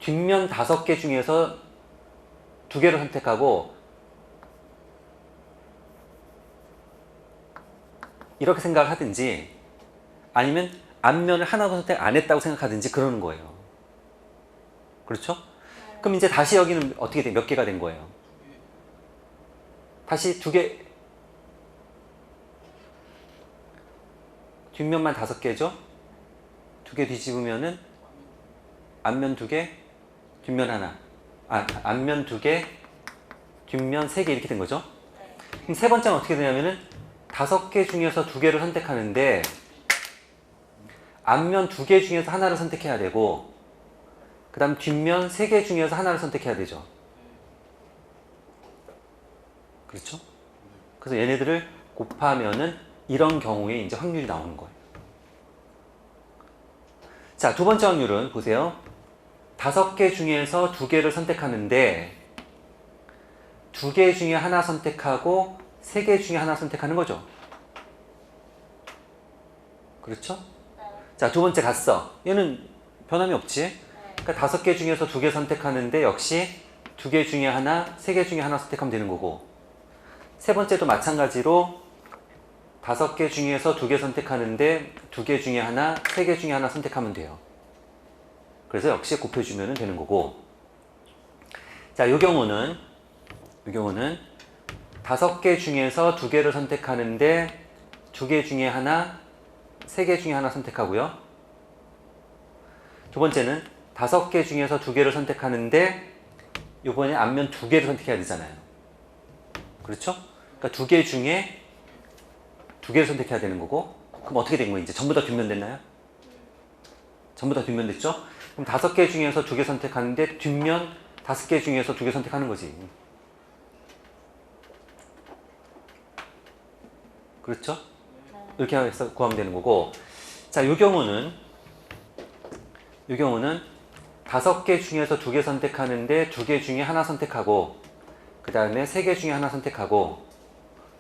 뒷면 5개 중에서 2개를 선택하고 이렇게 생각을 하든지 아니면 앞면을 하나도 선택 안 했다고 생각하든지 그러는 거예요. 그렇죠? 그럼 이제 다시 여기는 어떻게 돼? 몇 개가 된 거예요? 다시 2개, 뒷면만 5개죠? 2개 뒤집으면은 앞면 2개, 뒷면 하나. 앞면 2개, 뒷면 3개 이렇게 된 거죠? 그럼 세 번째는 어떻게 되냐면은 5개 중에서 2개를 선택하는데 앞면 2개 중에서 하나를 선택해야 되고 그 다음 뒷면 3개 중에서 하나를 선택해야 되죠. 그렇죠? 그래서 얘네들을 곱하면은 이런 경우에 이제 확률이 나오는 거예요. 자, 두 번째 확률은 보세요. 5개 중에서 2개를 선택하는데 2개 중에 하나 선택하고 3개 중에 하나 선택하는 거죠. 그렇죠? 자, 두 번째 갔어. 얘는 변함이 없지. 그러니까 5개 중에서 2개 선택하는데 역시 2개 중에 하나, 3개 중에 하나 선택하면 되는 거고 세 번째도 마찬가지로 5개 중에서 2개 선택하는데 2개 중에 하나, 3개 중에 하나 선택하면 돼요. 그래서 역시 곱해주면 되는 거고 자, 이 경우는 5개 중에서 2개를 선택하는데 2개 중에 하나, 3개 중에 하나 선택하고요. 두 번째는 5개 중에서 2개를 선택하는데 이번에 앞면 2개를 선택해야 되잖아요. 그렇죠? 그러니까 2개 중에 2개를 선택해야 되는 거고 그럼 어떻게 된 거예요? 이제 전부 다 뒷면 됐나요? 전부 다 뒷면 됐죠? 그럼 5개 중에서 2개 선택하는데 뒷면 5개 중에서 2개 선택하는 거지. 그렇죠? 이렇게 해서 구하면 되는 거고 자, 이 경우는 5개 중에서 2개 선택하는데 2개 중에 하나 선택하고 그 다음에 3개 중에 하나 선택하고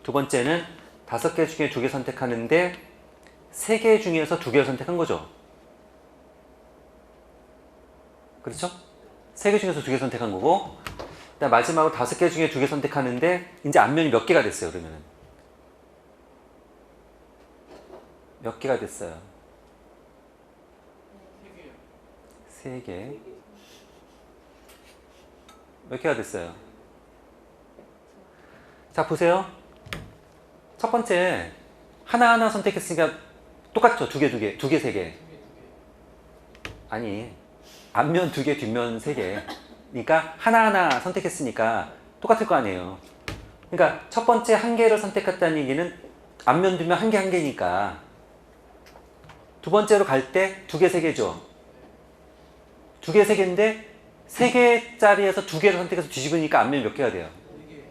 두 번째는 5개 중에 2개 선택하는데 3개 중에서 2개를 선택한 거죠. 그렇죠? 3개 중에서 2개 선택한 거고 그다음 마지막으로 5개 중에 2개 선택하는데 이제 앞면이 몇 개가 됐어요. 그러면은 몇 개가 됐어요? 3개. 몇 개가 됐어요? 자, 보세요. 첫 번째 하나하나 선택했으니까 똑같죠? 2개, 3개. 아니, 앞면 2개, 뒷면 3개. 그러니까 하나하나 선택했으니까 똑같을 거 아니에요. 그러니까 첫 번째 한 개를 선택했다는 얘기는 앞면, 뒷면 한 개니까 두 번째로 갈 때 2개, 3개죠. 2개, 3개인데 3개짜리에서 2개를 선택해서 뒤집으니까 앞면이 몇 개가 돼요?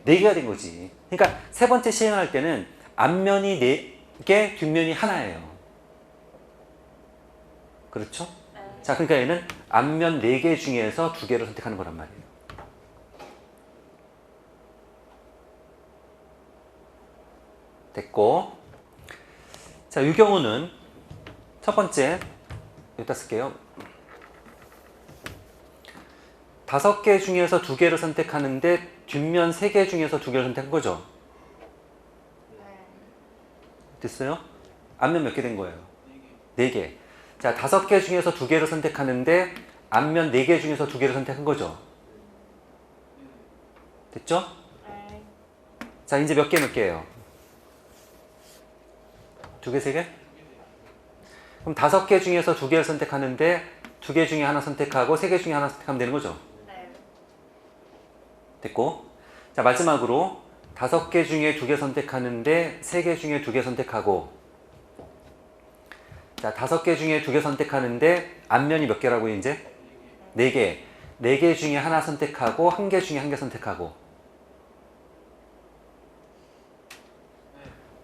4개가 된 거지. 그러니까 세 번째 시행할 때는 앞면이 4개, 뒷면이 하나예요. 그렇죠? 자, 그러니까 얘는 앞면 4개 중에서 2개를 선택하는 거란 말이에요. 됐고 자, 이 경우는 첫 번째 여기다 쓸게요. 5개 중에서 2개를 선택하는데 뒷면 3개 중에서 2개를 선택한 거죠? 됐어요? 앞면 몇 개 된 거예요? 4개. 자, 5개 중에서 2개를 선택하는데 앞면 4개 중에서 2개를 선택한 거죠? 됐죠? 자, 이제 몇 개예요? 두 개, 세 개? 그럼 5개 중에서 2개를 선택하는데 2개 중에 하나 선택하고 3개 중에 하나 선택하면 되는 거죠? 네. 됐고. 자, 마지막으로 5개 중에 2개 선택하는데 3개 중에 2개 선택하고, 자, 5개 중에 2개 선택하는데 앞면이 몇 개라고요, 이제? 4개. 4개 중에 하나 선택하고 1개 중에 1개 선택하고.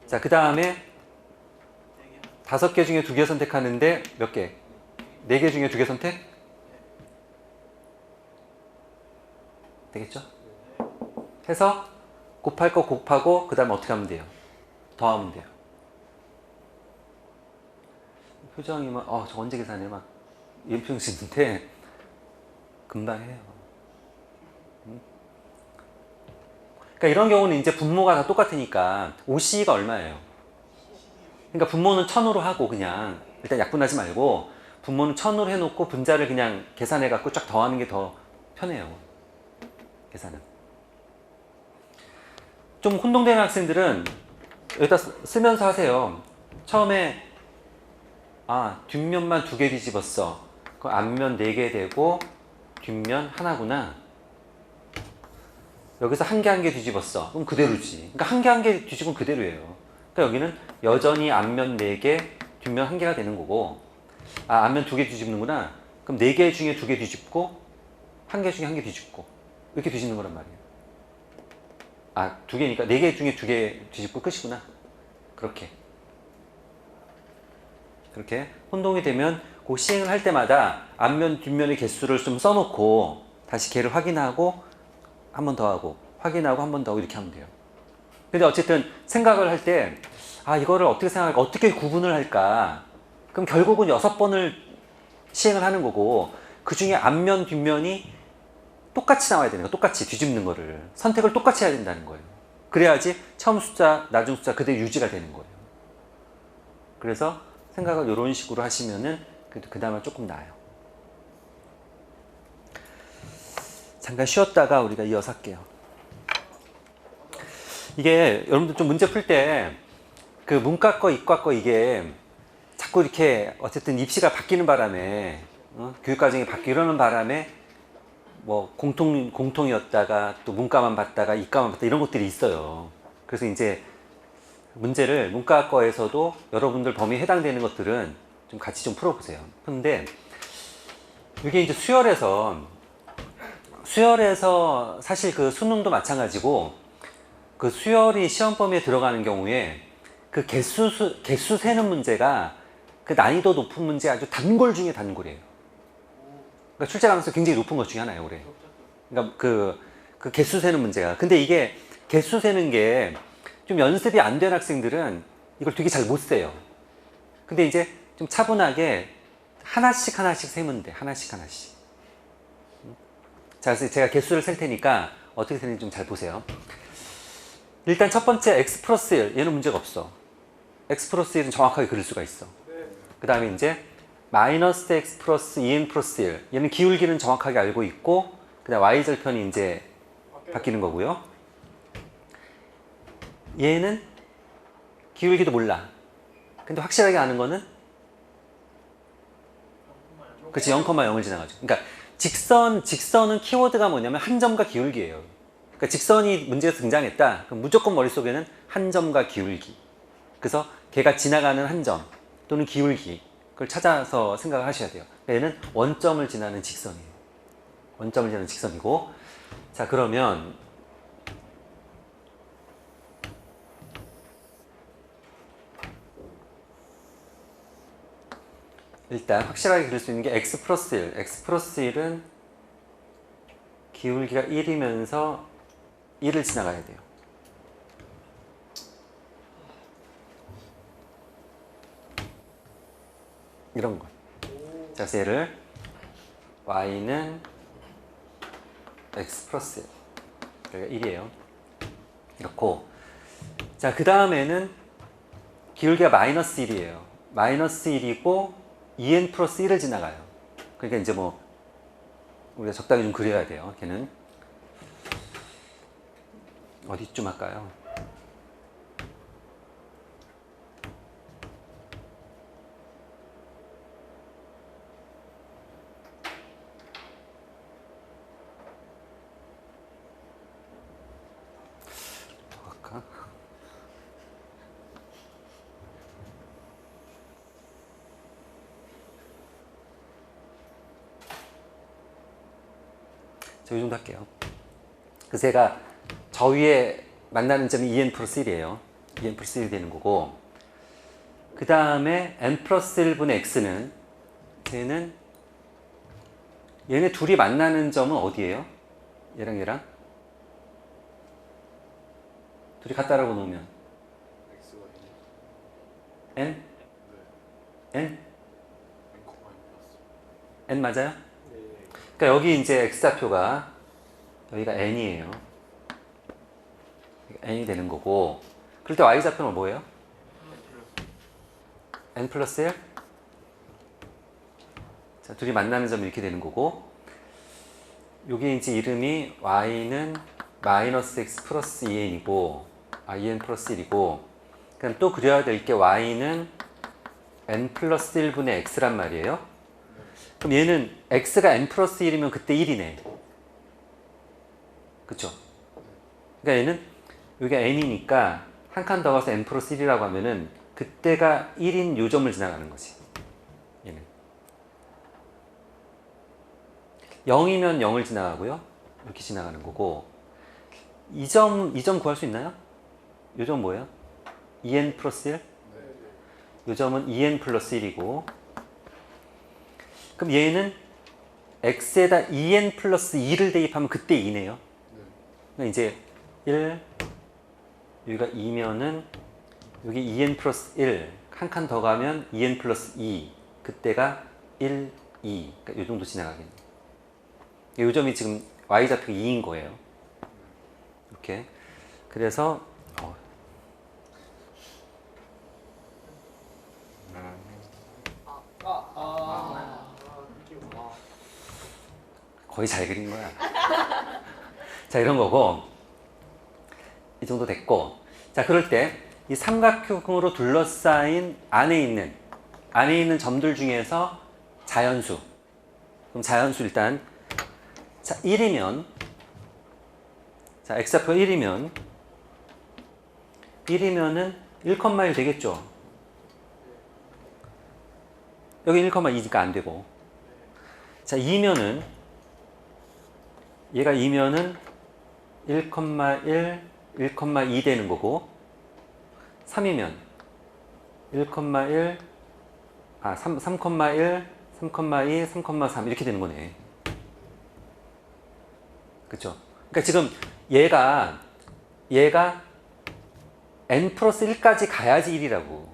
자, 그 다음에 5개 중에 2개 선택하는데 몇 개? 4개 중에 2개 선택? 되겠죠? 해서 곱할 거 곱하고 그 다음에 어떻게 하면 돼요? 더하면 돼요. 표정이 막 저 언제 계산해? 막 연평 짓는데 금방 해요. 그러니까 이런 경우는 이제 분모가 다 똑같으니까 OC가 얼마예요? 그러니까 분모는 1000으로 하고 그냥 일단 약분하지 말고 분모는 1000으로 해놓고 분자를 그냥 계산해 갖고 쫙 더하는 게 더 편해요. 계산은. 좀 혼동되는 학생들은 여기다 쓰면서 하세요. 처음에 뒷면만 2개 뒤집었어. 그 앞면 4개 되고 뒷면 하나구나. 여기서 한 개 한 개 뒤집었어. 그럼 그대로지. 그러니까 한 개 한 개 뒤집으면 그대로예요. 그러니까 여기는 여전히 앞면 4개, 뒷면 1개가 되는 거고, 앞면 2개 뒤집는구나. 그럼 4개 중에 2개 뒤집고, 1개 중에 1개 뒤집고, 이렇게 뒤집는 거란 말이에요. 2개니까 4개 중에 2개 뒤집고 끝이구나. 그렇게 혼동이 되면 그 시행을 할 때마다 앞면, 뒷면의 개수를 좀 써놓고 다시 걔를 확인하고 한 번 더 하고 확인하고 한 번 더 하고 이렇게 하면 돼요. 근데 어쨌든 생각을 할 때 이거를 어떻게 생각할까? 어떻게 구분을 할까? 그럼 결국은 6번을 시행을 하는 거고 그 중에 앞면, 뒷면이 똑같이 나와야 되는 거예요. 똑같이 뒤집는 거를. 선택을 똑같이 해야 된다는 거예요. 그래야지 처음 숫자, 나중 숫자 그대로 유지가 되는 거예요. 그래서 생각을 이런 식으로 하시면은 그 다음에 조금 나아요. 잠깐 쉬었다가 우리가 이어서 할게요. 이게 여러분들 좀 문제 풀 때 그 문과 거, 이과 거 이게 자꾸 이렇게 어쨌든 입시가 바뀌는 바람에 교육과정이 바뀌고 이러는 바람에 뭐 공통이었다가 또 문과만 봤다가 이과만 봤다 이런 것들이 있어요. 그래서 이제 문제를 문과 거에서도 여러분들 범위에 해당되는 것들은 좀 같이 좀 풀어보세요. 근데 이게 이제 수열에서 사실 그 수능도 마찬가지고 그 수열이 시험 범위에 들어가는 경우에 그 개수 세는 문제가 그 난이도 높은 문제 아주 단골 중에 단골이에요. 그러니까 출제 가능성이 굉장히 높은 것 중에 하나예요, 올해. 그러니까 그 개수 세는 문제가. 근데 이게 개수 세는 게 좀 연습이 안 된 학생들은 이걸 되게 잘 못 세요. 근데 이제 좀 차분하게 하나씩 세면 돼. 하나씩. 자, 그래서 제가 개수를 셀 테니까 어떻게 세는지 좀 잘 보세요. 일단 첫 번째 x 플러스 1. 얘는 문제가 없어. x 플러스 1은 정확하게 그릴 수가 있어. 그 다음에 이제 마이너스 x 플러스 2n 플러스 1. 얘는 기울기는 정확하게 알고 있고 그 다음 y절편이 이제 바뀌는 거고요. 얘는 기울기도 몰라. 근데 확실하게 아는 거는 그렇지 0,0을 지나가죠. 그러니까 직선은 키워드가 뭐냐면 한 점과 기울기예요. 그러니까 직선이 문제에서 등장했다. 그럼 무조건 머릿속에는 한 점과 기울기. 그래서 걔가 지나가는 한 점 또는 기울기 그걸 찾아서 생각을 하셔야 돼요. 얘는 원점을 지나는 직선이에요. 원점을 지나는 직선이고 자 그러면 일단 확실하게 그릴 수 있는 게 x 플러스 1. x 플러스 1은 기울기가 1이면서 1을 지나가야 돼요. 이런 거. 자, 그래서 얘를 y는 x 플러스 1. 여기가 1이에요. 이렇고 자, 그 다음에는 기울기가 마이너스 1이에요. 마이너스 1이고 2n 플러스 1을 지나가요. 그러니까 이제 뭐 우리가 적당히 좀 그려야 돼요. 걔는 어디쯤 할까요? 저 이 정도 할게요. 그래서 제가 저 위에 만나는 점이 2n 플러스 1이에요. 2n 플러스 1이 되는 거고, 그 다음에 n 플러스 1분의 x는 얘네 둘이 만나는 점은 어디예요? 얘랑 얘랑? 둘이 갖다 라고 놓으면 n? n? n 맞아요? 그러니까 여기 이제 x좌표가 여기가 n이에요. n이 되는 거고, 그럴 때 y좌표는 뭐예요? n 플러스 1? 자, 둘이 만나는 점이 이렇게 되는 거고, 여기 이제 이름이 y는 마이너스 x 플러스 2n이고, 2n 플러스 1이고, 그럼 또 그려야 될 게 y는 n 플러스 1분의 x란 말이에요. 그럼 얘는 x가 n 플러스 1이면 그때 1이네. 그쵸? 그러니까 얘는 여기가 n이니까 한 칸 더 가서 n 플러스 1이라고 하면은 그때가 1인 요 점을 지나가는 거지. 얘는 0이면 0을 지나가고요. 이렇게 지나가는 거고, 이 점 구할 수 있나요? 요 점 뭐예요? 2n 플러스 1? 요 점은 2n 플러스 1이고, 그럼 얘는 x에다 2n 플러스 2를 대입하면 그때 2네요. 그러니까 이제 1, 여기가 2면은 여기 2n 플러스 1, 한 칸 더 가면 2n 플러스 2, 그때가 1, 2. 그러니까 이 정도 지나가겠네요. 이 점이 지금 y좌표가 2인 거예요. 이렇게. 그래서 거의 잘 그린 거야. 자, 이런 거고, 이 정도 됐고, 자, 그럴 때 이 삼각형으로 둘러싸인 안에 있는 점들 중에서 자연수. 그럼 자연수 일단, 자, 1이면, 자, x좌표 1이면은 1,1 되겠죠? 여기 1,2니까 안 되고. 자, 2면은, 얘가 2면은 1,1, 1,2 되는 거고, 3이면 1,1, 3,1, 3,2, 3,3 이렇게 되는 거네. 그쵸? 그러니까 지금 얘가 n 플러스 1까지 가야지 1이라고.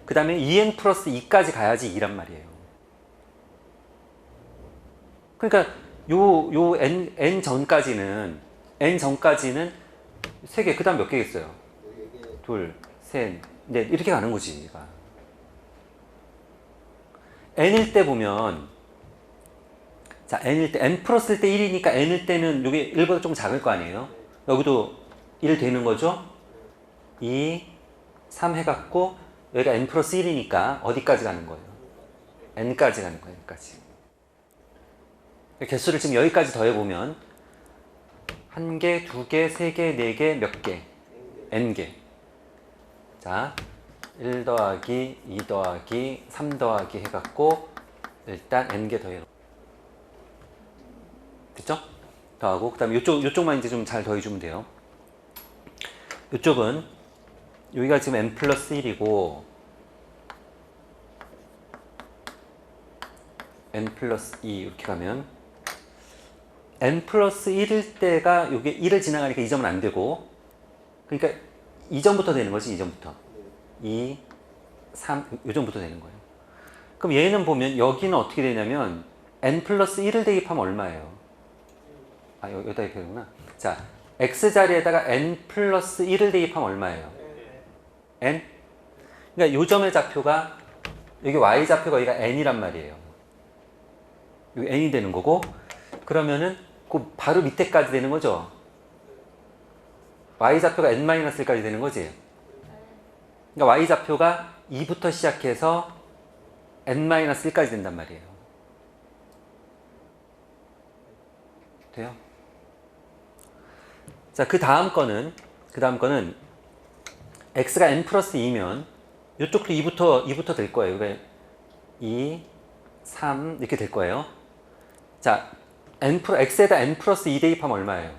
그 다음에 2n 플러스 2까지 가야지 2란 말이에요. 그러니까 요 n 전까지는 3개, 그 다음 몇 개겠어요? 둘, 셋, 넷, 이렇게 가는 거지, 얘가. n일 때 보면, 자, n일 때, n 플러스일 때 1이니까 n일 때는 이게 1보다 좀 작을 거 아니에요? 여기도 1 되는 거죠? 2, 3 해갖고, 여기가 n 플러스 1이니까 어디까지 가는 거예요? n까지 가는 거예요, n까지. 개수를 지금 여기까지 더해보면, 1개, 2개, 3개, 4개, 몇 개? n개. 자, 1 더하기 2 더하기 3 더하기 해갖고 일단 n개 더해요. 됐죠? 더하고 그 다음에 요쪽만 이제 좀 잘 더해주면 돼요. 요쪽은 여기가 지금 n 플러스 1이고 n 플러스 2 이렇게 가면 n 플러스 1일 때가 요게 1을 지나가니까 이 점은 안 되고, 그러니까 2점부터 되는 거지. 2점부터 2, 3, 요점부터 되는 거예요. 그럼 얘는 보면 여기는 어떻게 되냐면 n 플러스 1을 대입하면 얼마예요? 여기다 이렇게 되구나. 자, x자리에다가 n 플러스 1을 대입하면 얼마예요? n? 그러니까 요 점의 좌표가 여기 y좌표가 여기가 n이란 말이에요. 여기 n이 되는 거고, 그러면은 그 바로 밑에까지 되는 거죠. y좌표가 n-1까지 되는 거지. 그러니까 y좌표가 2부터 시작해서 n-1까지 된단 말이에요. 돼요? 자, 그 다음 거는 x가 n 플러스 2면 이쪽도 2부터 될 거예요. 그러니까 2, 3 이렇게 될 거예요. 자, x에다 n 플러스 2 대입하면 얼마예요?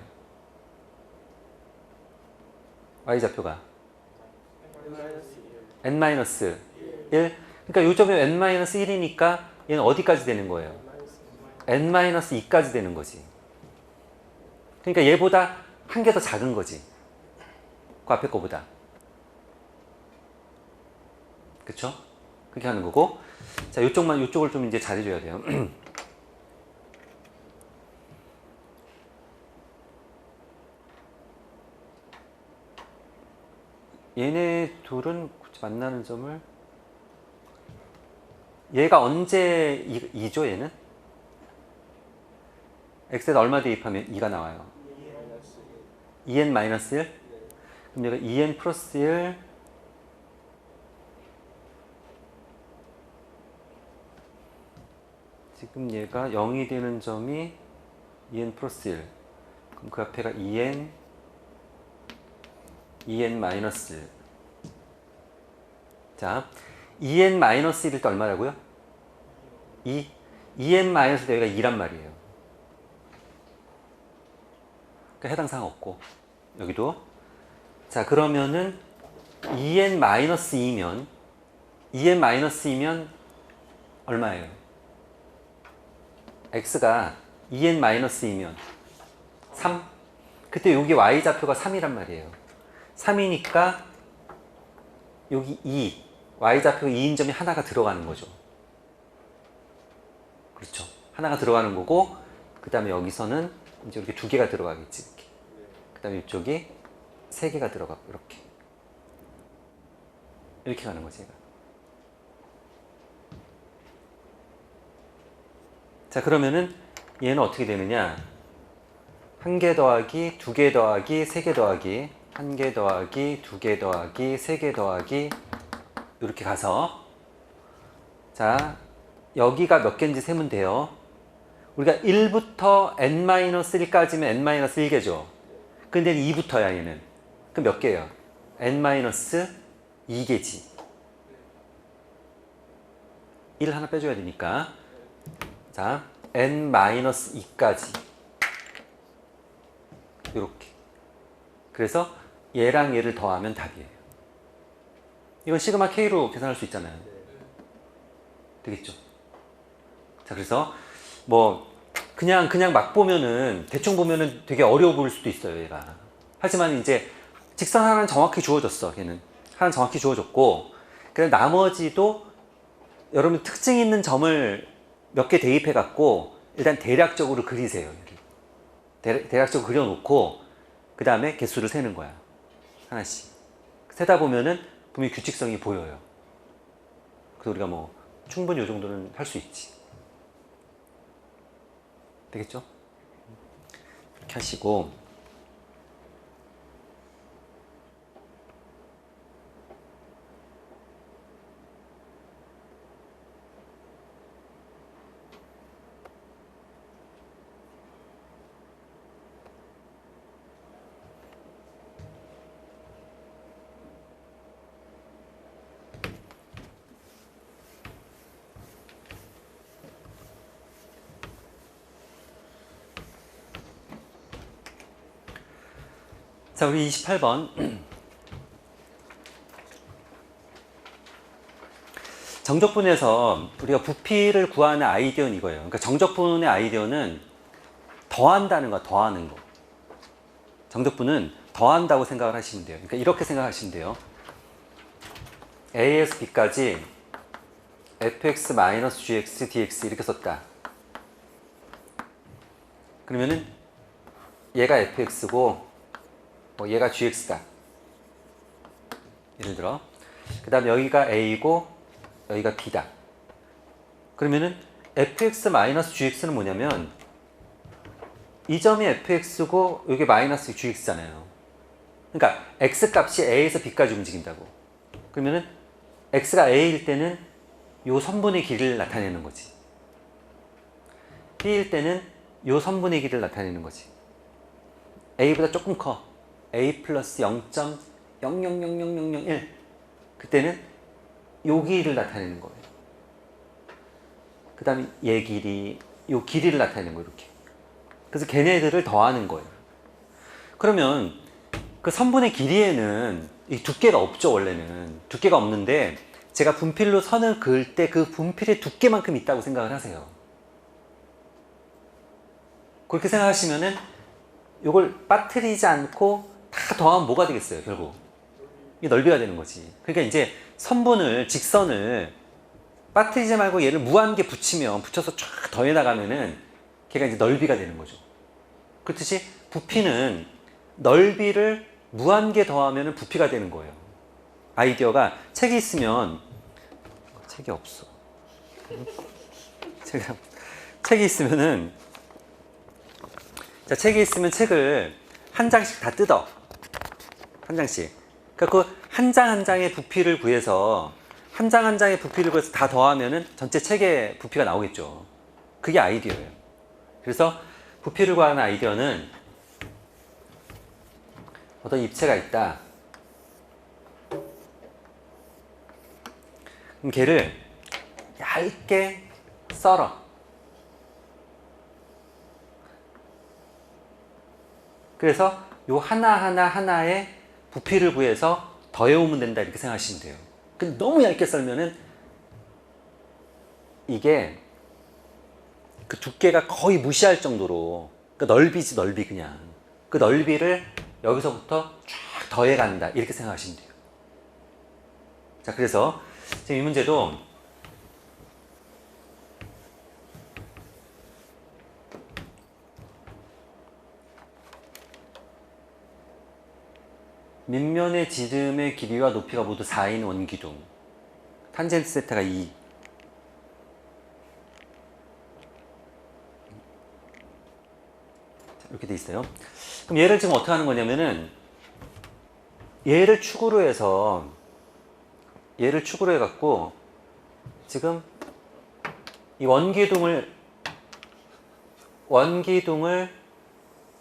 y좌표가 n-1. 그러니까 요점이 n-1이니까 얘는 어디까지 되는 거예요? n-2까지 되는 거지. 그러니까 얘보다 한 개 더 작은 거지. 그 앞에 거보다. 그쵸? 그렇게 하는 거고. 자, 요쪽을 좀 이제 잘해줘야 돼요. 얘네 둘은 만나는 점을, 얘가 언제 2죠, 얘는? x에다 얼마 대입하면 2가 나와요? 2n-1? 그럼 얘가 2n 플러스 1, 지금 얘가 0이 되는 점이 2n 플러스 1. 그럼 그 앞에가 2n 마이너스 1. 자, 2n 마이너스 1일 때 얼마라고요? 2n 마이너스 여기가 2란 말이에요. 그러니까 해당 사항 없고 여기도. 자, 그러면은 2n 마이너스 2면 얼마예요? x가 2n 마이너스 2면 3. 그때 여기 y좌표가 3이란 말이에요. 3이니까 여기 2, y좌표가 2인 점이 하나가 들어가는 거죠. 그렇죠. 하나가 들어가는 거고, 그 다음에 여기서는 이제 이렇게 2개가 들어가겠지. 이렇게. 그 다음에 이쪽이 3개가 들어가고, 이렇게. 이렇게 가는 거지, 얘가. 자, 그러면은 얘는 어떻게 되느냐? 1개 더하기, 2개 더하기, 3개 더하기, 1개 더하기, 2개 더하기, 3개 더하기, 이렇게 가서, 자, 여기가 몇 개인지 세면 돼요. 우리가 1부터 n-1까지면 n-1개죠. 근데 2부터야, 얘는. 그럼 몇 개예요? n-2개지. 1 하나 빼줘야 되니까. 자, n-2까지. 이렇게. 그래서 얘랑 얘를 더하면 답이에요. 이건 시그마 K로 계산할 수 있잖아요. 되겠죠? 자, 그래서 뭐 그냥 막 보면은, 대충 보면은 되게 어려워 보일 수도 있어요, 얘가. 하지만 이제 직선 하나는 정확히 주어졌어. 걔는 하나는 정확히 주어졌고, 그래서 나머지도 여러분 특징 있는 점을 몇 개 대입해 갖고 일단 대략적으로 그리세요. 대략적으로 그려놓고 그 다음에 개수를 세는 거야. 하나씩 세다 보면은 분명히 규칙성이 보여요. 그래서 우리가 뭐 충분히 이 정도는 할 수 있지. 되겠죠? 이렇게 하시고, 자, 우리 28번. 정적분에서 우리가 부피를 구하는 아이디어는 이거예요. 그러니까 정적분의 아이디어는 더한다는 거, 더하는 거. 정적분은 더한다고 생각을 하시면 돼요. 그러니까 이렇게 생각하시면 돼요. A에서 B까지 fx-gx dx 이렇게 썼다. 그러면은 얘가 fx고 뭐 얘가 gx다. 예를 들어. 그 다음에 여기가 a고 여기가 b다. 그러면은 fx-gx는 뭐냐면 이 점이 fx고 여기 마이너스 gx잖아요. 그러니까 x 값이 a에서 b까지 움직인다고. 그러면은 x가 a일 때는 요 선분의 길이를 나타내는 거지. b일 때는 요 선분의 길이를 나타내는 거지. a보다 조금 커. a 플러스 0.000001. 그때는 요 길이를 나타내는 거예요. 그 다음에 얘 길이, 요 길이를 나타내는 거예요. 이렇게. 그래서 걔네들을 더하는 거예요. 그러면 그 선분의 길이에는 이 두께가 없죠. 원래는 두께가 없는데 제가 분필로 선을 그을 때 그 분필의 두께만큼 있다고 생각을 하세요. 그렇게 생각하시면은 이걸 빠뜨리지 않고 다 더하면 뭐가 되겠어요, 결국? 이게 넓이가 되는 거지. 그러니까 이제 선분을, 직선을 빠뜨리지 말고 얘를 무한개 붙여서 쫙 더해 나가면은 걔가 이제 넓이가 되는 거죠. 그렇듯이 부피는 넓이를 무한개 더하면은 부피가 되는 거예요. 아이디어가 책이 있으면, 책이 없어. 책이 있으면은, 자, 책이 있으면 책을 한 장씩 다 뜯어. 한 장씩. 그러니까 그 한 장 한 장의 부피를 구해서 한 장 한 장의 부피를 구해서 다 더하면은 전체 책의 부피가 나오겠죠. 그게 아이디어예요. 그래서 부피를 구하는 아이디어는 어떤 입체가 있다. 그럼 걔를 얇게 썰어. 그래서 요 하나하나에 부피를 구해서 더해오면 된다 이렇게 생각하시면 돼요. 근데 너무 얇게 썰면은 이게 그 두께가 거의 무시할 정도로 그 넓이지 넓이 그냥 그 넓이를 여기서부터 쫙 더해간다 이렇게 생각하시면 돼요. 자, 그래서 지금 이 문제도 밑면의 지름의 길이와 높이가 모두 4인 원기둥 탄젠트 세타가 2 이렇게 돼 있어요. 그럼 얘를 지금 어떻게 하는 거냐면은 얘를 축으로 해서 얘를 축으로 해갖고 지금 이 원기둥을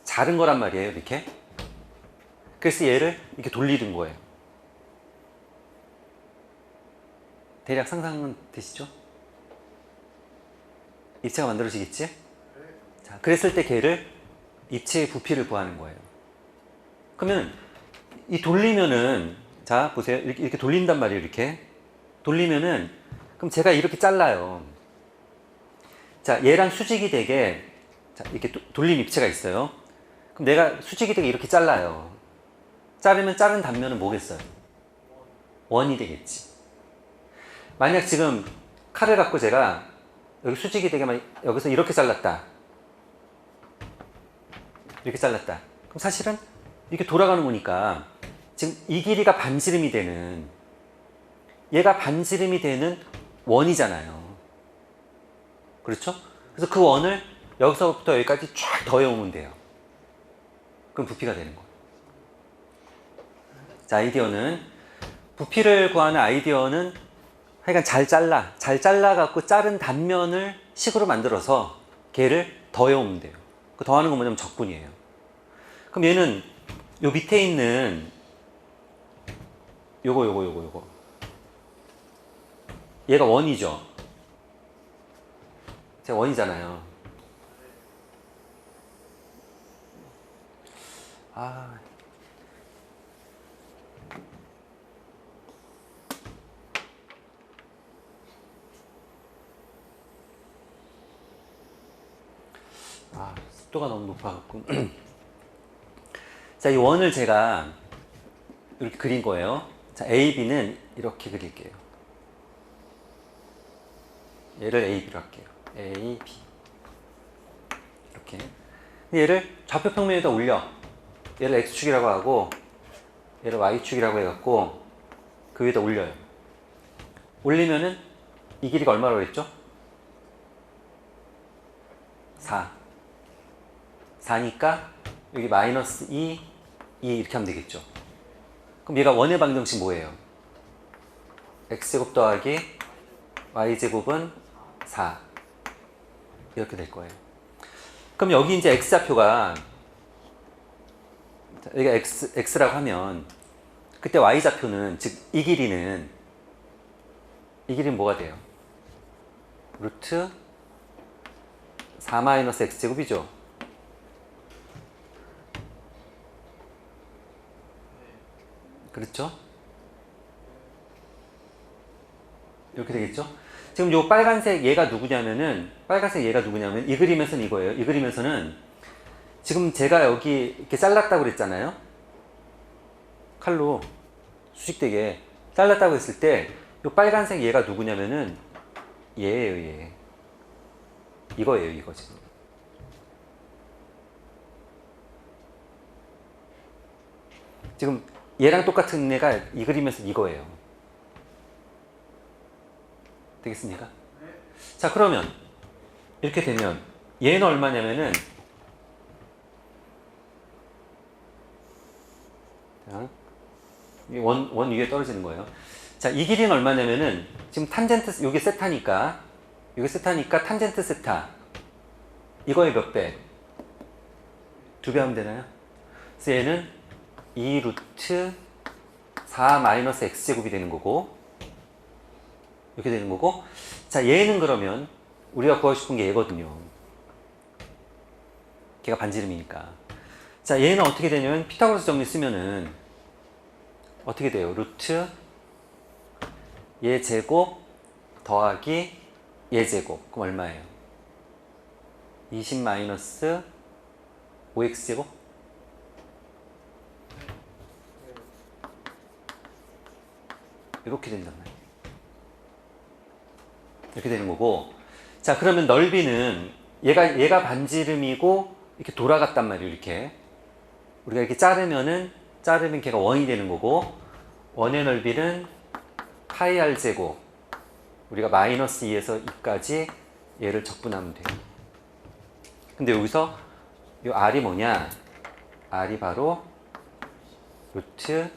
자른 거란 말이에요. 이렇게. 그래서 얘를 이렇게 돌리는 거예요. 대략 상상은 되시죠? 입체가 만들어지겠지? 자, 그랬을 때 걔를 입체의 부피를 구하는 거예요. 그러면 이 돌리면은 자 보세요. 이렇게 돌린단 말이에요. 이렇게 돌리면은 그럼 제가 이렇게 잘라요. 자, 얘랑 수직이 되게 자, 이렇게 돌린 입체가 있어요. 그럼 내가 수직이 되게 이렇게 잘라요. 자르면 자른 단면은 뭐겠어요? 원이 되겠지. 만약 지금 칼을 갖고 제가 여기 수직이 되게 여기서 이렇게 잘랐다. 이렇게 잘랐다. 그럼 사실은 이렇게 돌아가는 거니까 지금 이 길이가 반지름이 되는 얘가 반지름이 되는 원이잖아요. 그렇죠? 그래서 그 원을 여기서부터 여기까지 쫙 더해오면 돼요. 그럼 부피가 되는 거예요. 자, 아이디어는 부피를 구하는 아이디어는 하여간 잘 잘라갖고 자른 단면을 식으로 만들어서 걔를 더해오면 돼요. 그 더하는 건 뭐냐면 적분이에요. 그럼 얘는 요 밑에 있는 요거 얘가 원이죠. 제가 원이잖아요. 습도가 너무 높아갖고. 자, 이 원을 제가 이렇게 그린 거예요. 자, A, B는 이렇게 그릴게요. 얘를 A, B로 할게요. A, B. 이렇게. 얘를 좌표평면에다 올려. 얘를 X축이라고 하고, 얘를 Y축이라고 해갖고, 그 위에다 올려요. 올리면은 이 길이가 얼마라고 했죠? 4. 4니까 여기 마이너스 2, 2 이렇게 하면 되겠죠. 그럼 얘가 원의 방정식 뭐예요? x제곱 더하기 y제곱은 4 이렇게 될 거예요. 그럼 여기 이제 x좌표가 여기가 x라고 하면 그때 y좌표는 즉 이 길이는 뭐가 돼요? 루트 4 마이너스 x제곱이죠. 그렇죠? 이렇게 되겠죠? 지금 요 빨간색 얘가 누구냐면은, 빨간색 얘가 누구냐면, 이 그림에서는 이거예요. 이 그림에서는 지금 제가 여기 이렇게 잘랐다고 그랬잖아요. 칼로 수직되게 잘랐다고 했을 때, 요 빨간색 얘가 누구냐면은, 얘예요, 얘. 이거예요, 이거 지금. 지금 얘랑 똑같은 애가 이 그림에서 이거예요. 되겠습니까? 자, 그러면 이렇게 되면 얘는 얼마냐면은 원 위에 떨어지는 거예요. 자, 이 길이는 얼마냐면은 지금 탄젠트 요게 세타니까 요게 세타니까 탄젠트 세타 이거의 몇 배? 2배 하면 되나요? 그래서 얘는 2 루트 4 마이너스 x제곱이 되는 거고 이렇게 되는 거고 자 얘는 그러면 우리가 구하고 싶은 게 얘거든요. 걔가 반지름이니까. 자 얘는 어떻게 되냐면 피타고라스 정리 쓰면은 어떻게 돼요? 루트 얘 제곱 더하기 얘 제곱 그럼 얼마예요? 20 마이너스 5x 제곱? 이렇게 된단 말이에요. 이렇게 되는 거고 자 그러면 넓이는 얘가 반지름이고 이렇게 돌아갔단 말이에요. 이렇게 우리가 이렇게 자르면 걔가 원이 되는 거고 원의 넓이는 파이 r 제곱 우리가 마이너스 2에서 2까지 얘를 적분하면 돼요. 근데 여기서 이 r이 뭐냐? r이 바로 루트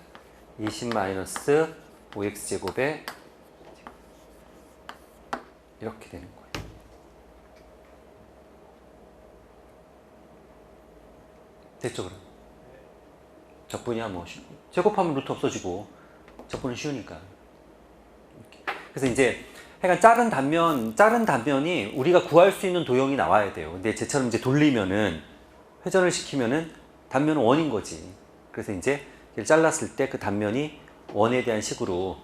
20 마이너스 5x 제곱에 이렇게 되는 거예요. 됐죠 그럼? 적분이야 뭐 제곱하면 루트 없어지고 적분은 쉬우니까. 그래서 이제 하여간 자른 단면이 우리가 구할 수 있는 도형이 나와야 돼요. 근데 쟤처럼 이제 돌리면은 회전을 시키면은 단면은 원인 거지. 그래서 이제 얘를 잘랐을 때 그 단면이 원에 대한 식으로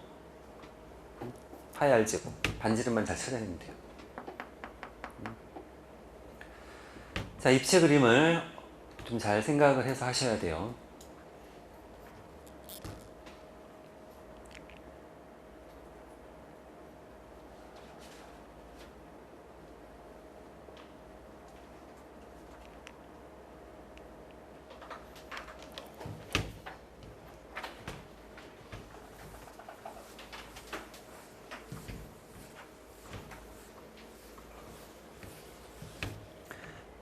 파이 r 제곱 반지름만 잘 찾아내면 돼요. 자 입체 그림을 좀 잘 생각을 해서 하셔야 돼요.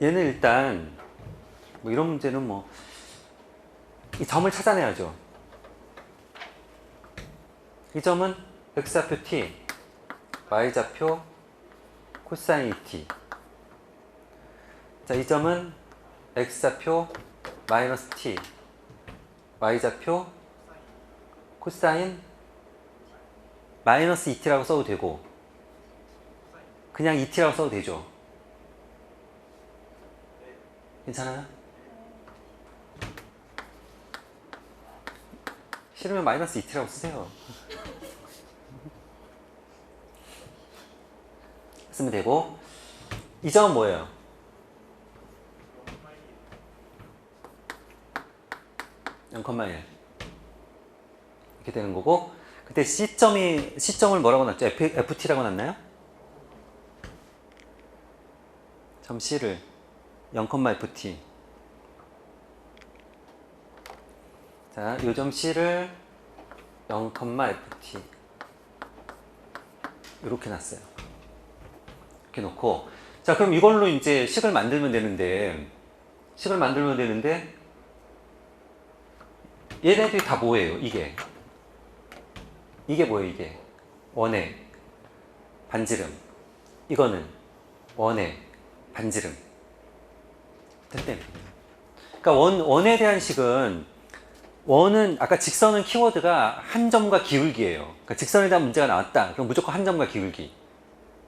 얘는 일단 뭐 이런 문제는 뭐 이 점을 찾아내야죠. 이 점은 x좌표 t, y좌표 코사인 t. 자, 이 점은 x좌표 마이너스 t, y좌표 코사인 마이너스 2t라고 써도 되고 그냥 2t라고 써도 되죠. 괜찮아요? 싫으면 마이너스 2t라고 쓰세요. 쓰면 되고 이 점은 뭐예요? (0,1) 이렇게 되는 거고 그때 C점을 뭐라고 놨죠? FT라고 놨나요? 점 C를 0,FT 자, 요 점 C를 0,FT 이렇게 놨어요. 이렇게 놓고 자 그럼 이걸로 이제 식을 만들면 되는데 얘네들이 다 뭐예요? 이게 뭐예요? 이게 원의 반지름 이거는 원의 반지름 됐대. 그러니까 원에 대한 식은 원은 아까 직선은 키워드가 한 점과 기울기예요. 그러니까 직선에 대한 문제가 나왔다. 그럼 무조건 한 점과 기울기.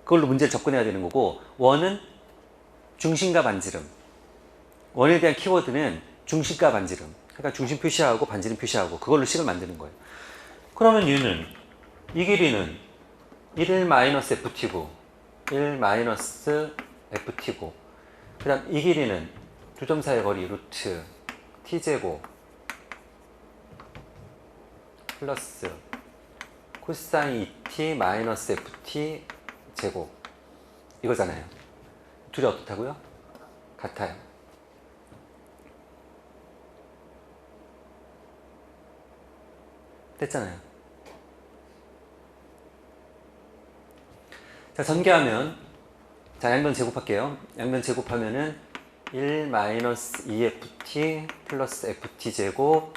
그걸로 문제를 접근해야 되는 거고 원은 중심과 반지름. 원에 대한 키워드는 중심과 반지름. 그러니까 중심 표시하고 반지름 표시하고 그걸로 식을 만드는 거예요. 그러면 얘는 이 길이는 1-ft고 1-ft고 그 다음 이 길이는 두 점 사이의 거리 루트 t제곱 플러스 코사인 2t 마이너스 ft 제곱 이거잖아요. 둘이 어떻다고요? 같아요. 됐잖아요. 자, 전개하면 자, 양변 제곱할게요. 양변 제곱하면은 1-2ft 플러스 ft 제곱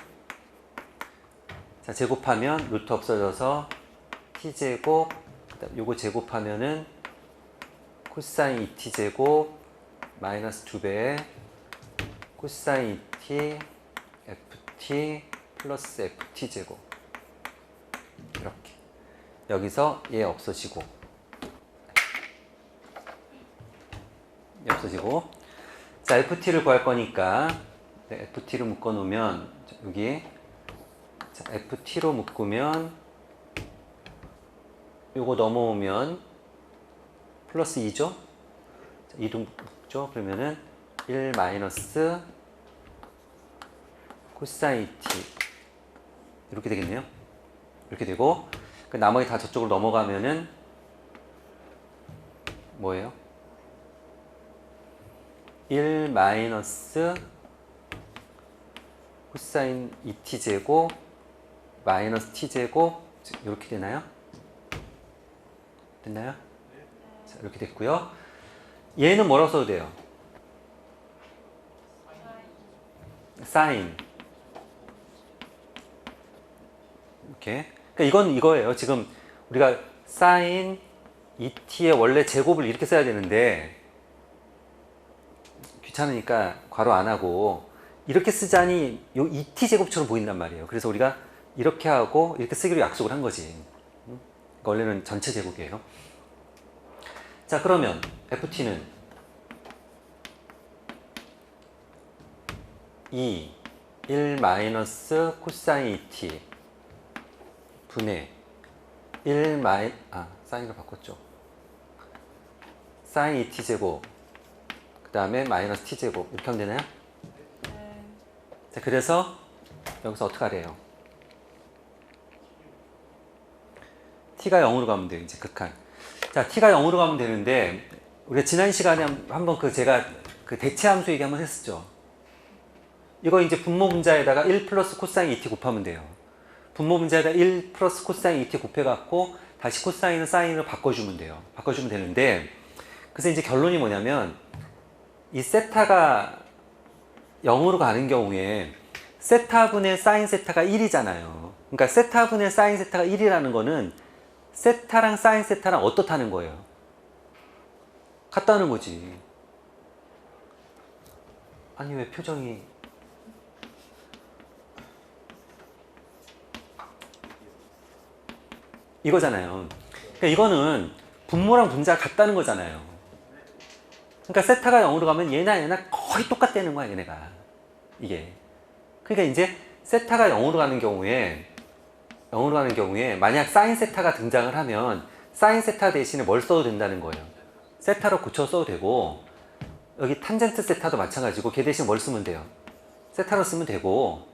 자, 제곱하면 루트 없어져서 t제곱 그다음 요거 제곱하면은 코사인 2t 제곱 마이너스 2배 코사인 2t ft 플러스 ft 제곱 이렇게 여기서 얘 없어지고 얘 없어지고 자 ft를 구할 거니까 ft를 묶어 놓으면 여기 자, ft로 묶으면 요거 넘어오면 플러스 2죠? 자, 2도 묶죠? 그러면은 1 마이너스 코사인 t 이렇게 되겠네요. 이렇게 되고 그 나머지 다 저쪽으로 넘어가면은 뭐예요? 1 마이너스 코사인 2t 제곱 마이너스 t 제곱 이렇게 되나요? 됐나요? 자, 이렇게 됐고요. 얘는 뭐라고 써도 돼요? 사인. 이렇게. 그러니까 이건 이거예요. 지금 우리가 사인 2t의 원래 제곱을 이렇게 써야 되는데 귀찮으니까 괄호 안 하고 이렇게 쓰자니 요 2t 제곱처럼 보인단 말이에요. 그래서 우리가 이렇게 하고 이렇게 쓰기로 약속을 한 거지. 그러니까 원래는 전체 제곱이에요. 자, 그러면 ft는 1 마이너스 코사인 2t 분의 사인으로 바꿨죠. 사인 2t 제곱 그 다음에 마이너스 t 제곱 이렇게 하면 되나요? 네. 자, 그래서 여기서 어떻게 하래요? t가 0으로 가면 돼요. 이제 극한. 자, t가 0으로 가면 되는데 우리가 지난 시간에 한번 제가 대체함수 얘기 한번 했었죠. 이거 이제 분모 분자에다가 1 플러스 코사인 2t 곱하면 돼요. 분모 분자에다 1 플러스 코사인 2t 곱해갖고 다시 코사인을 사인으로 바꿔주면 돼요. 바꿔주면 되는데 그래서 이제 결론이 뭐냐면 이 세타가 0으로 가는 경우에 세타분의 사인 세타가 1이잖아요. 그러니까 세타분의 사인 세타가 1이라는 거는 세타랑 사인 세타랑 어떻다는 거예요? 같다는 거지. 아니 왜 표정이 이거잖아요. 그러니까 이거는 분모랑 분자가 같다는 거잖아요. 그러니까 세타가 0으로 가면 얘나 거의 똑같다는 거야, 얘네가. 이게. 그러니까 이제 세타가 0으로 가는 경우에 만약 사인 세타가 등장을 하면 사인 세타 대신에 뭘 써도 된다는 거예요. 세타로 고쳐 써도 되고 여기 탄젠트 세타도 마찬가지고 걔 대신 뭘 쓰면 돼요? 세타로 쓰면 되고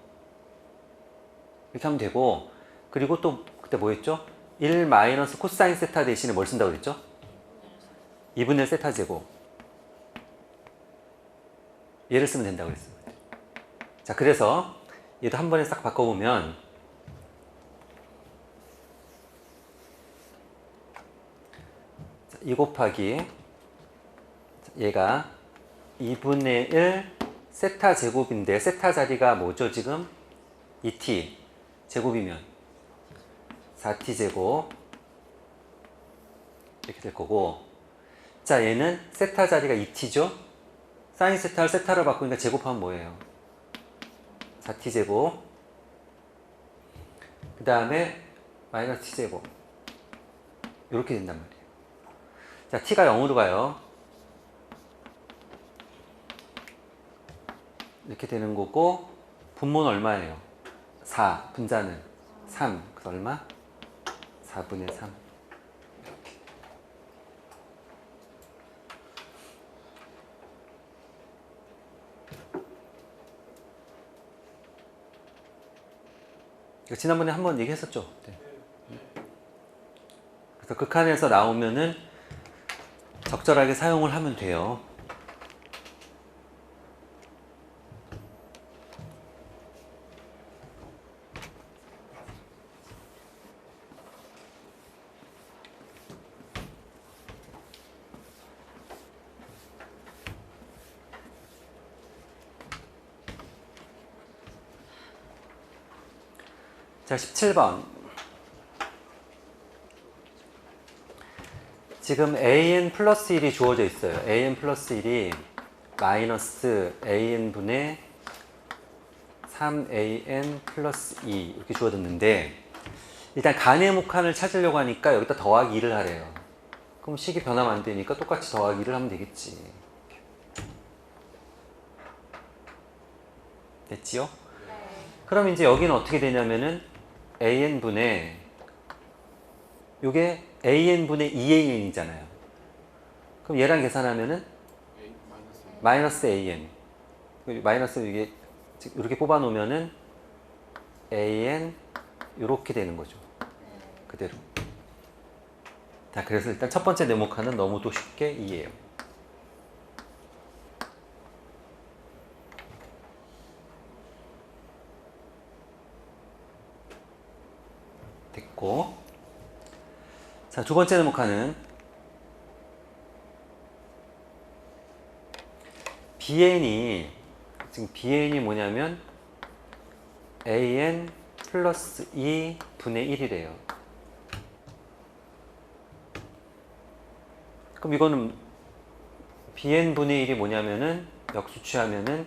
이렇게 하면 되고 그리고 또 그때 뭐였죠? 1 마이너스 코사인 세타 대신에 뭘 쓴다고 그랬죠? 2분의 1 세타 제곱 얘를 쓰면 된다고 그랬어요. 자, 그래서 얘도 한 번에 싹 바꿔보면 2 곱하기 얘가 2분의 1 세타 제곱인데 세타 자리가 뭐죠 지금? 2t 제곱이면 4t 제곱 이렇게 될 거고 자 얘는 세타 자리가 2t죠? 사인 세타를 세타로 바꾸니까 제곱하면 뭐예요? 4t 제곱 그 다음에 마이너스 t 제곱 이렇게 된단 말이에요. 자, t가 0으로 가요. 이렇게 되는 거고 분모는 얼마예요? 4. 분자는 3. 그래서 얼마? 4분의 3. 지난번에 한번 얘기했었죠. 네. 그래서 극한에서 나오면은 적절하게 사용을 하면 돼요. 자, 17번. 지금 an 플러스 1이 주어져 있어요. an 플러스 1이 마이너스 an분의 3an 플러스 2 이렇게 주어졌는데 일단 가내목한을 찾으려고 하니까 여기다 더하기 2를 하래요. 그럼 식이 변하면 안 되니까 똑같이 더하기 2를 하면 되겠지. 됐지요? 그럼 이제 여기는 어떻게 되냐면은 an분의 요게 an분의 2an이잖아요. 그럼 얘랑 계산하면은 마이너스 an 마이너스 이게 이렇게 뽑아 놓으면은 an 이렇게 되는 거죠. 그대로. 자, 그래서 일단 첫 번째 네모칸은 너무도 쉽게 2예요. 됐고, 자, 두 번째 네모칸은 지금 bn이 뭐냐면 an 플러스 2 분의 1이래요. 그럼 이거는 bn 분의 1이 뭐냐면은 역수 취하면은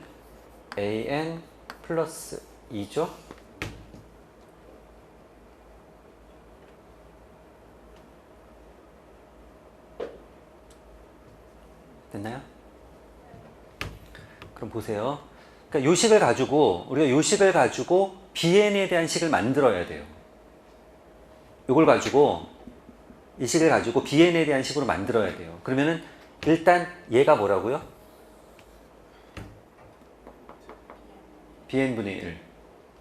an 플러스 2죠. 됐나요? 그럼 보세요. 그러니까 우리가 요 식을 가지고 bn에 대한 식을 만들어야 돼요. 요걸 가지고 이 식을 가지고 bn에 대한 식으로 만들어야 돼요. 그러면은 일단 얘가 뭐라고요? bn분의 1.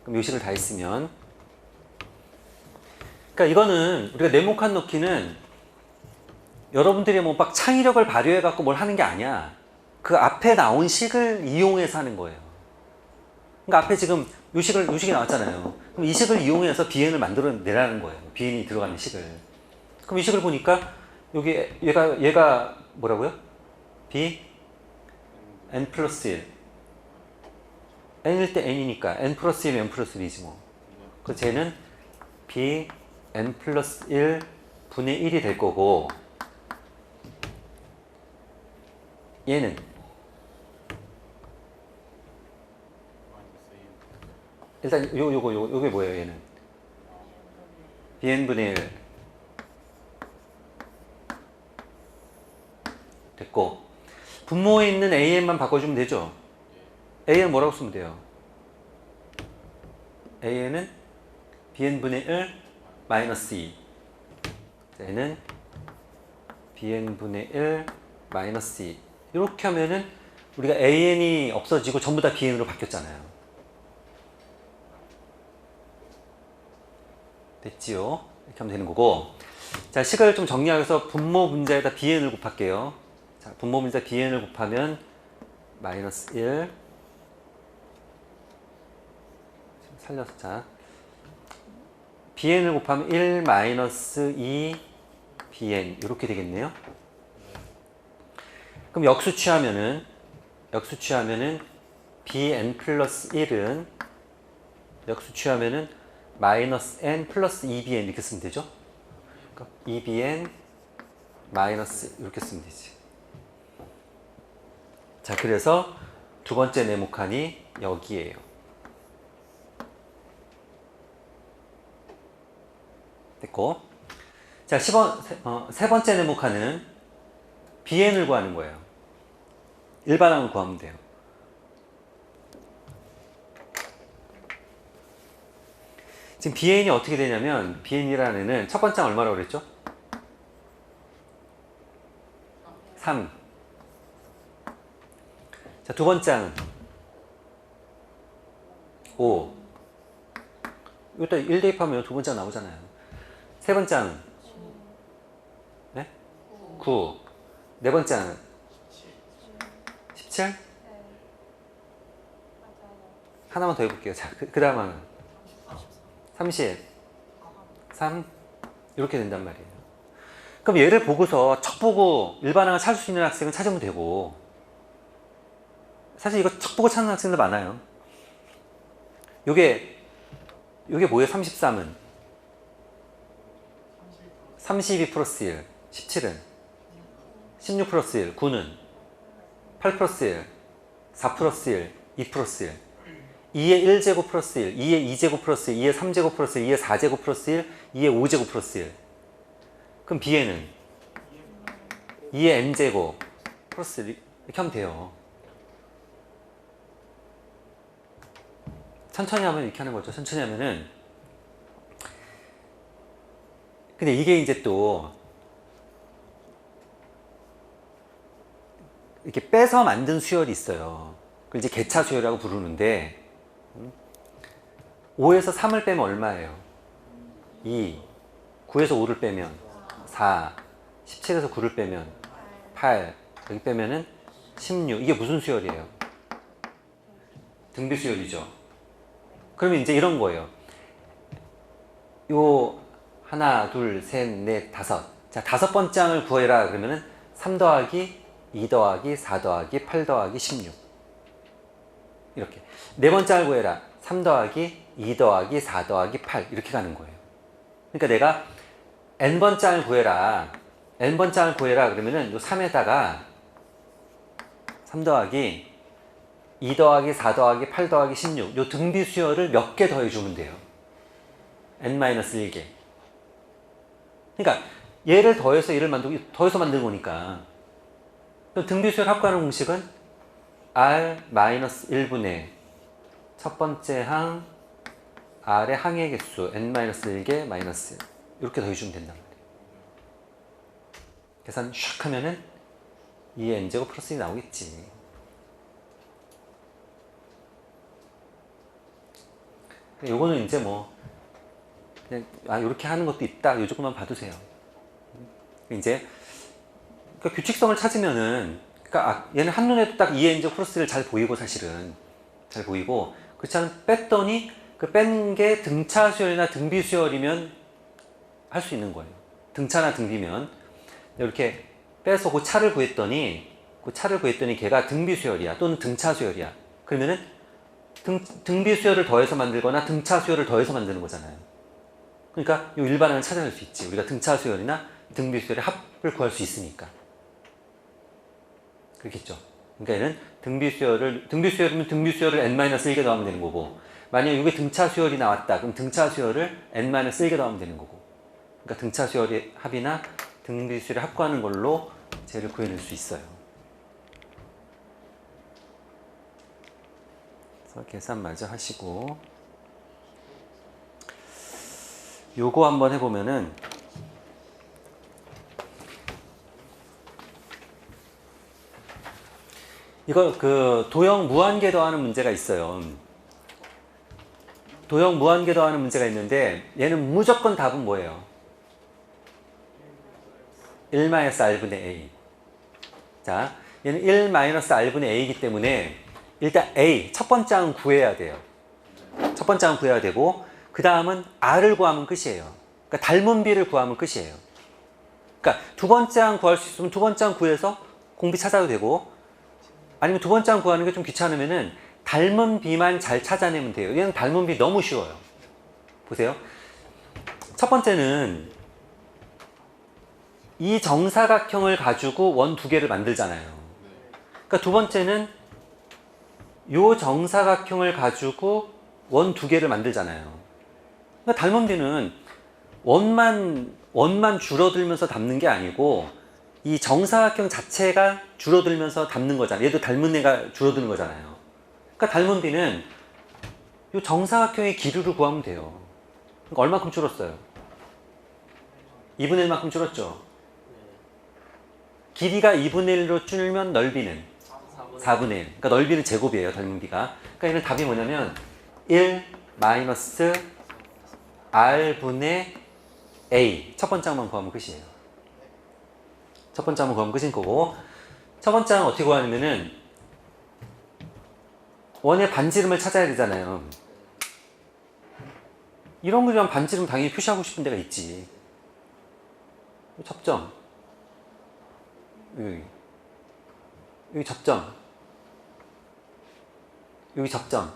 그럼 요 식을 다 했으면 그러니까 이거는 우리가 네모칸 넣기는 여러분들이 뭐 막 창의력을 발휘해 갖고 뭘 하는 게 아니야. 그 앞에 나온 식을 이용해서 하는 거예요. 그러니까 앞에 지금 요 식이 나왔잖아요. 그럼 이 식을 이용해서 bn을 만들어 내라는 거예요. bn이 들어가는 식을. 그럼 이 식을 보니까 여기 얘가 뭐라고요? b n 플러스 1. n일 때 n이니까 n 플러스 1, n 플러스 1이지 뭐. 그 쟤는 b n 플러스 1 분의 1이 될 거고 얘는 일단 요게 뭐예요? 얘는 bn분의 1 됐고 분모에 있는 an만 바꿔주면 되죠? an은 뭐라고 쓰면 돼요? an은 bn분의 1 마이너스 2 얘는 bn분의 1 마이너스 2 이렇게 하면은 우리가 an이 없어지고 전부 다 bn으로 바뀌었잖아요. 됐지요? 이렇게 하면 되는 거고 자, 식을 좀 정리하면서 분모 분자에다 bn을 곱할게요. 자, 분모 분자 bn을 곱하면 마이너스 1 살려서 자 bn을 곱하면 1 마이너스 2 bn 이렇게 되겠네요. 그럼 역수 취하면은 bn 플러스 1은 역수 취하면은 마이너스 n 플러스 2bn 이렇게 쓰면 되죠. 그러니까 2bn 마이너스 이렇게 쓰면 되지. 자, 그래서 두 번째 네모칸이 여기에요. 됐고 자, 세 번째 네모칸은 bn을 구하는 거예요. 일반항을 구하면 돼요. 지금 BN이 어떻게 되냐면 BN이라는 애는 첫 번째 얼마라고 그랬죠? 3. 자, 두 번째 항은 5. 이것도 1 대입하면 두 번째 항 나오잖아요. 세 번째 항은 네? 9. 네 번째 항은 17? 하나만 더 해볼게요. 자, 그 다음 항은 30. 3. 이렇게 된단 말이에요. 그럼 얘를 보고서 척 보고 일반항을 찾을 수 있는 학생은 찾으면 되고, 사실 이거 척 보고 찾는 학생들 많아요. 요게 뭐예요? 33은 32 플러스 1, 17은 16 플러스 1, 9는 8 플러스 1, 4 플러스 1, 2 플러스 1, 2의 1제곱 플러스 1, 2의 2제곱 플러스 1, 2의 3제곱 플러스 1, 2의 4제곱 플러스 1, 2의 5제곱 플러스 1. 그럼 B에는 2의 n제곱 플러스 1 이렇게 하면 돼요. 천천히 하면 이렇게 하는 거죠. 천천히 하면은. 근데 이게 이제 또 이렇게 빼서 만든 수열이 있어요. 그걸 이제 개차 수열이라고 부르는데, 5에서 3을 빼면 얼마예요? 2. 9에서 5를 빼면 4. 17에서 9를 빼면 8. 여기 빼면은 16. 이게 무슨 수열이에요? 등비 수열이죠. 그러면 이제 이런 거예요. 요 하나, 둘, 셋, 넷, 다섯. 자, 다섯 번째 항을 구해라. 그러면은 3 더하기 2 더하기 4 더하기 8 더하기 16. 이렇게. 네 번째 항을 구해라. 3 더하기 2 더하기 4 더하기 8. 이렇게 가는 거예요. 그러니까 내가 n번째 항을 구해라. n번째 항을 구해라. 그러면은 요 3에다가 3 더하기 2 더하기 4 더하기 8 더하기 16. 요 등비 수열을 몇 개 더해주면 돼요. n-1개. 그러니까 얘를 더해서 얘를 더해서 만드는 거니까. 등비 수열 합하는 공식은 r-1분의 첫 번째 항 r의 항의 개수 n-1개 마이너스 1. 이렇게 더해주면 된단 말이에요. 계산 샥 하면은 2의 n제곱 플러스 1이 나오겠지. 요거는 이제 뭐 그냥 이렇게 하는 것도 있다. 요 정도만 봐두세요. 이제 그러니까 규칙성을 찾으면은, 그러니까 얘는 한눈에도 딱 2의 n제곱 플러스 1을 잘 보이고, 사실은 잘 보이고, 그렇지 않으면 뺐더니 그 뺀 게 등차 수열이나 등비 수열이면 할 수 있는 거예요. 등차나 등비면 이렇게 빼서 그 차를 구했더니 걔가 등비 수열이야 또는 등차 수열이야. 그러면은 등비 수열을 더해서 만들거나 등차 수열을 더해서 만드는 거잖아요. 그러니까 이 일반항을 찾아낼 수 있지. 우리가 등차 수열이나 등비 수열의 합을 구할 수 있으니까. 그렇겠죠. 그러니까 얘는 등비 수열이면 등비 수열을 n-1개 더하면 되는 거고, 만약에 이게 등차 수열이 나왔다. 그럼 등차 수열을 n-1개 더하면 되는 거고. 그러니까 등차 수열의 합이나 등비 수열의 합구하는 걸로 쟤를 구해낼 수 있어요. 그래서 계산 마저 하시고, 요거 한번 해보면은, 이거 그 도형 무한계 더하는 문제가 있어요. 도형 무한계 더하는 문제가 있는데, 얘는 무조건 답은 뭐예요? 1-r분의 a. 자, 얘는 1-r분의 a이기 때문에 일단 a, 첫 번째 항은 구해야 돼요. 첫 번째 항은 구해야 되고, 그 다음은 r을 구하면 끝이에요. 그러니까 닮은 b를 구하면 끝이에요. 그러니까 두 번째 항 구할 수 있으면 두 번째 항 구해서 공비 찾아도 되고, 아니면 두 번째 항 구하는 게 좀 귀찮으면은 닮은 b만 잘 찾아내면 돼요. 얘는 닮은 b 너무 쉬워요. 보세요. 첫 번째는 이 정사각형을 가지고 원 두 개를 만들잖아요. 그러니까 두 번째는 이 정사각형을 가지고 원 두 개를 만들잖아요. 그러니까 닮은 b는 원만 줄어들면서 담는 게 아니고 이 정사각형 자체가 줄어들면서 담는 거잖아요. 얘도 닮은 애가 줄어드는 거잖아요. 그러니까 닮은 b는 이 정사각형의 기류를 구하면 돼요. 그러니까 얼마큼 줄었어요? 2분의 1만큼 줄었죠. 길이가 2분의 1로 줄면 넓이는 4분의 1. 그러니까 넓이는 제곱이에요, 닮은 비가. 그러니까 얘는 답이 뭐냐면 1 마이너스 r분의 a. 첫 번째 항만 구하면 끝이에요. 첫 번째 항만 구하면 끝인 거고, 첫 번째 항은 어떻게 구하냐면은 원의 반지름을 찾아야 되잖아요. 이런 거면 반지름 당연히 표시하고 싶은 데가 있지. 접점. 여기 접점. 여기 접점.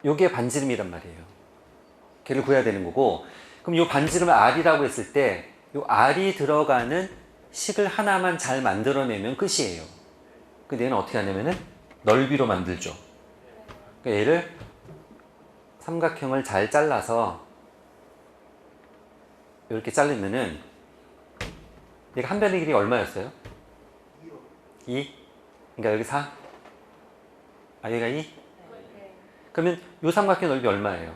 요게 반지름이란 말이에요. 걔를 구해야 되는 거고, 그럼 요 반지름을 r이라고 했을 때 요 r이 들어가는 식을 하나만 잘 만들어내면 끝이에요. 근데 얘는 어떻게 하냐면은 넓이로 만들죠. 그러니까 얘를 삼각형을 잘 잘라서 이렇게 자르면은 얘가 한 변의 길이가 얼마였어요? 2? 그러니까 여기 4? 여기가 2? 그러면 요 삼각형 넓이 얼마예요?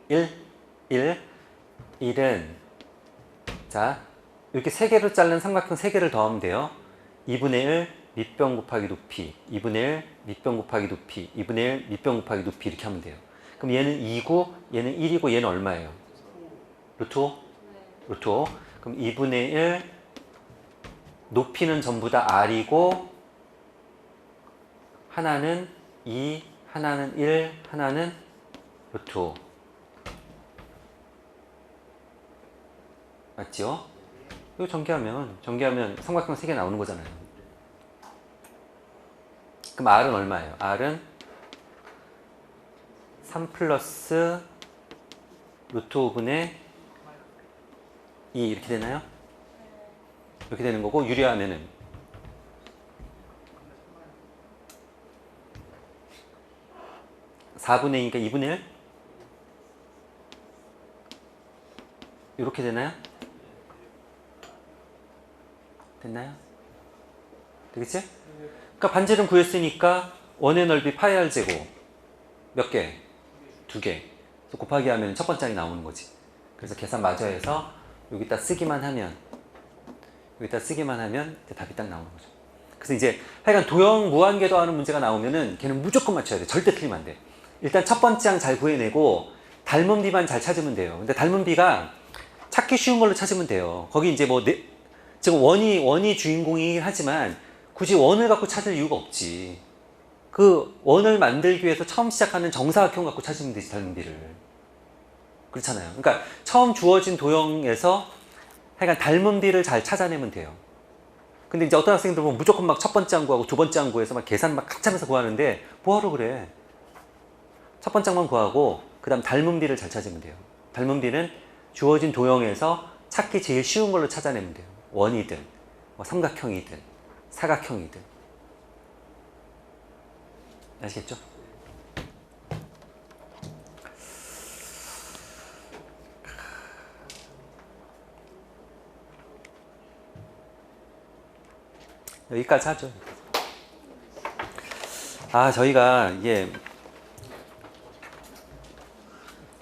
1? 1은 자 이렇게 3개로 자른 삼각형 3개를 더하면 돼요. 2분의 1 밑변 곱하기 높이 2분의 1 밑변 곱하기 높이 2분의 1 밑변 곱하기 높이 이렇게 하면 돼요. 그럼 얘는 2고 얘는 1이고 얘는 얼마예요? 루트 5? 루트 5. 그럼 2분의 1 높이는 전부 다 r이고 하나는 2, 하나는 1, 하나는 루트 5. 맞죠? 이거 전개하면 삼각형 3개 나오는 거잖아요. 그럼 r은 얼마예요? r은 3 플러스 루트 5분의 2 이렇게 되나요? 이렇게 되는 거고, 유리하면은 4분의 2니까 2분의 1? 이렇게 되나요? 됐나요? 되겠지? 그러니까 반지름 구했으니까 원의 넓이 파이 r 제곱 몇 개? 2개. 곱하기 하면 첫 번째 항이 나오는 거지. 그래서 계산 마저 해서 여기다 쓰기만 하면 이제 답이 딱 나오는 거죠. 그래서 이제 하여간 도형 무한궤도하는 문제가 나오면은 걔는 무조건 맞춰야 돼. 절대 틀리면 안 돼. 일단 첫 번째 항 잘 구해내고 닮은 비만 잘 찾으면 돼요. 근데 닮은 비가 찾기 쉬운 걸로 찾으면 돼요. 거기 이제 뭐 지금 원이 주인공이긴 하지만 굳이 원을 갖고 찾을 이유가 없지. 그 원을 만들기 위해서 처음 시작하는 정사각형 갖고 찾으면 되지, 닮은 비를. 그렇잖아요. 그러니까 처음 주어진 도형에서 하여간 닮은 비를 잘 찾아내면 돼요. 근데 이제 어떤 학생들 보면 무조건 막 첫 번째 항 구하고 두 번째 항 구해서 막 계산 막 한참 해서 구하는데 뭐하러 그래? 첫 번째 항만 구하고 그 다음 닮은 비를 잘 찾으면 돼요. 닮은 비는 주어진 도형에서 찾기 제일 쉬운 걸로 찾아내면 돼요. 원이든 뭐 삼각형이든 사각형이든. 아시겠죠? 여기까지 하죠. 저희가 이게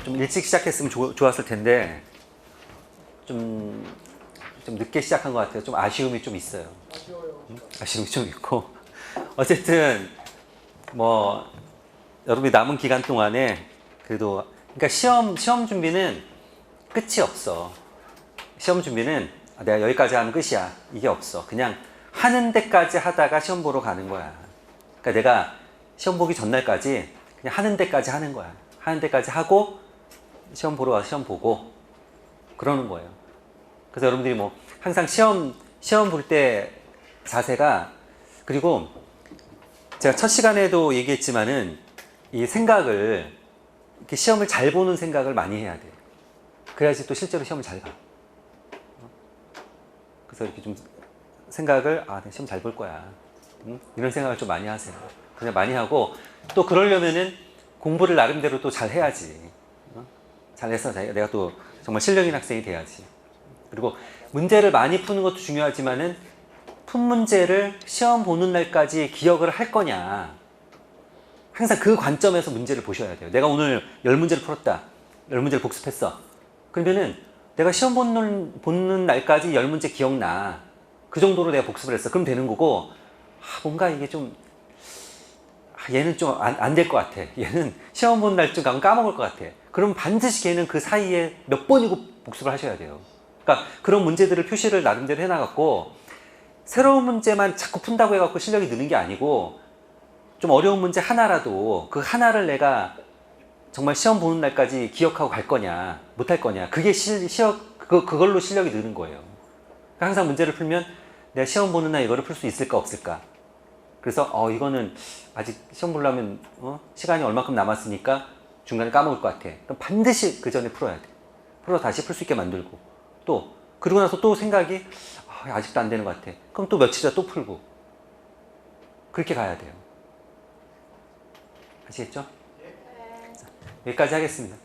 좀 일찍 시작했으면 좋았을 텐데 좀 늦게 시작한 것 같아요. 좀 아쉬움이 좀 있어요. 아쉬움이 좀 있고, 어쨌든 뭐 여러분이 남은 기간 동안에 그래도, 그러니까 시험 준비는 끝이 없어. 시험 준비는 내가 여기까지 하면 끝이야 이게 없어. 그냥 하는 데까지 하다가 시험 보러 가는 거야. 그러니까 내가 시험 보기 전날까지 그냥 하는 데까지 하는 거야. 하는 데까지 하고 시험 보러 와서 시험 보고 그러는 거예요. 그래서 여러분들이 뭐 항상 시험 볼 때 자세가, 그리고 제가 첫 시간에도 얘기했지만은 이 생각을, 이렇게 시험을 잘 보는 생각을 많이 해야 돼. 그래야지 또 실제로 시험을 잘 봐. 그래서 이렇게 좀 생각을, 내가 시험 잘 볼 거야. 이런 생각을 좀 많이 하세요. 그냥 많이 하고, 또 그러려면은 공부를 나름대로 또 잘 해야지. 잘해서 내가 또 정말 실력 있는 학생이 돼야지. 그리고 문제를 많이 푸는 것도 중요하지만은 푼 문제를 시험 보는 날까지 기억을 할 거냐. 항상 그 관점에서 문제를 보셔야 돼요. 내가 오늘 10문제를 풀었다. 10문제를 복습했어. 그러면은 내가 시험 보는 날까지 10문제 기억나. 그 정도로 내가 복습을 했어. 그럼 되는 거고, 뭔가 이게 좀, 얘는 좀 안 될 것 같아. 얘는 시험 보는 날쯤 가면 까먹을 것 같아. 그럼 반드시 걔는 그 사이에 몇 번이고 복습을 하셔야 돼요. 그러니까 그런 문제들을 표시를 나름대로 해놔갖고, 새로운 문제만 자꾸 푼다고 해갖고 실력이 느는 게 아니고, 좀 어려운 문제 하나라도 그 하나를 내가 정말 시험 보는 날까지 기억하고 갈 거냐, 못 할 거냐. 그게 그걸로 실력이 느는 거예요. 그러니까 항상 문제를 풀면 내가 시험 보는 날 이거를 풀 수 있을까, 없을까. 그래서, 이거는 아직 시험 보려면, 시간이 얼마큼 남았으니까 중간에 까먹을 것 같아. 그럼 반드시 그 전에 풀어야 돼. 풀어 다시 풀 수 있게 만들고. 또, 그러고 나서 또 생각이, 아직도 안 되는 것 같아. 그럼 또 며칠 있다 또 풀고. 그렇게 가야 돼요. 아시겠죠? 자, 여기까지 하겠습니다.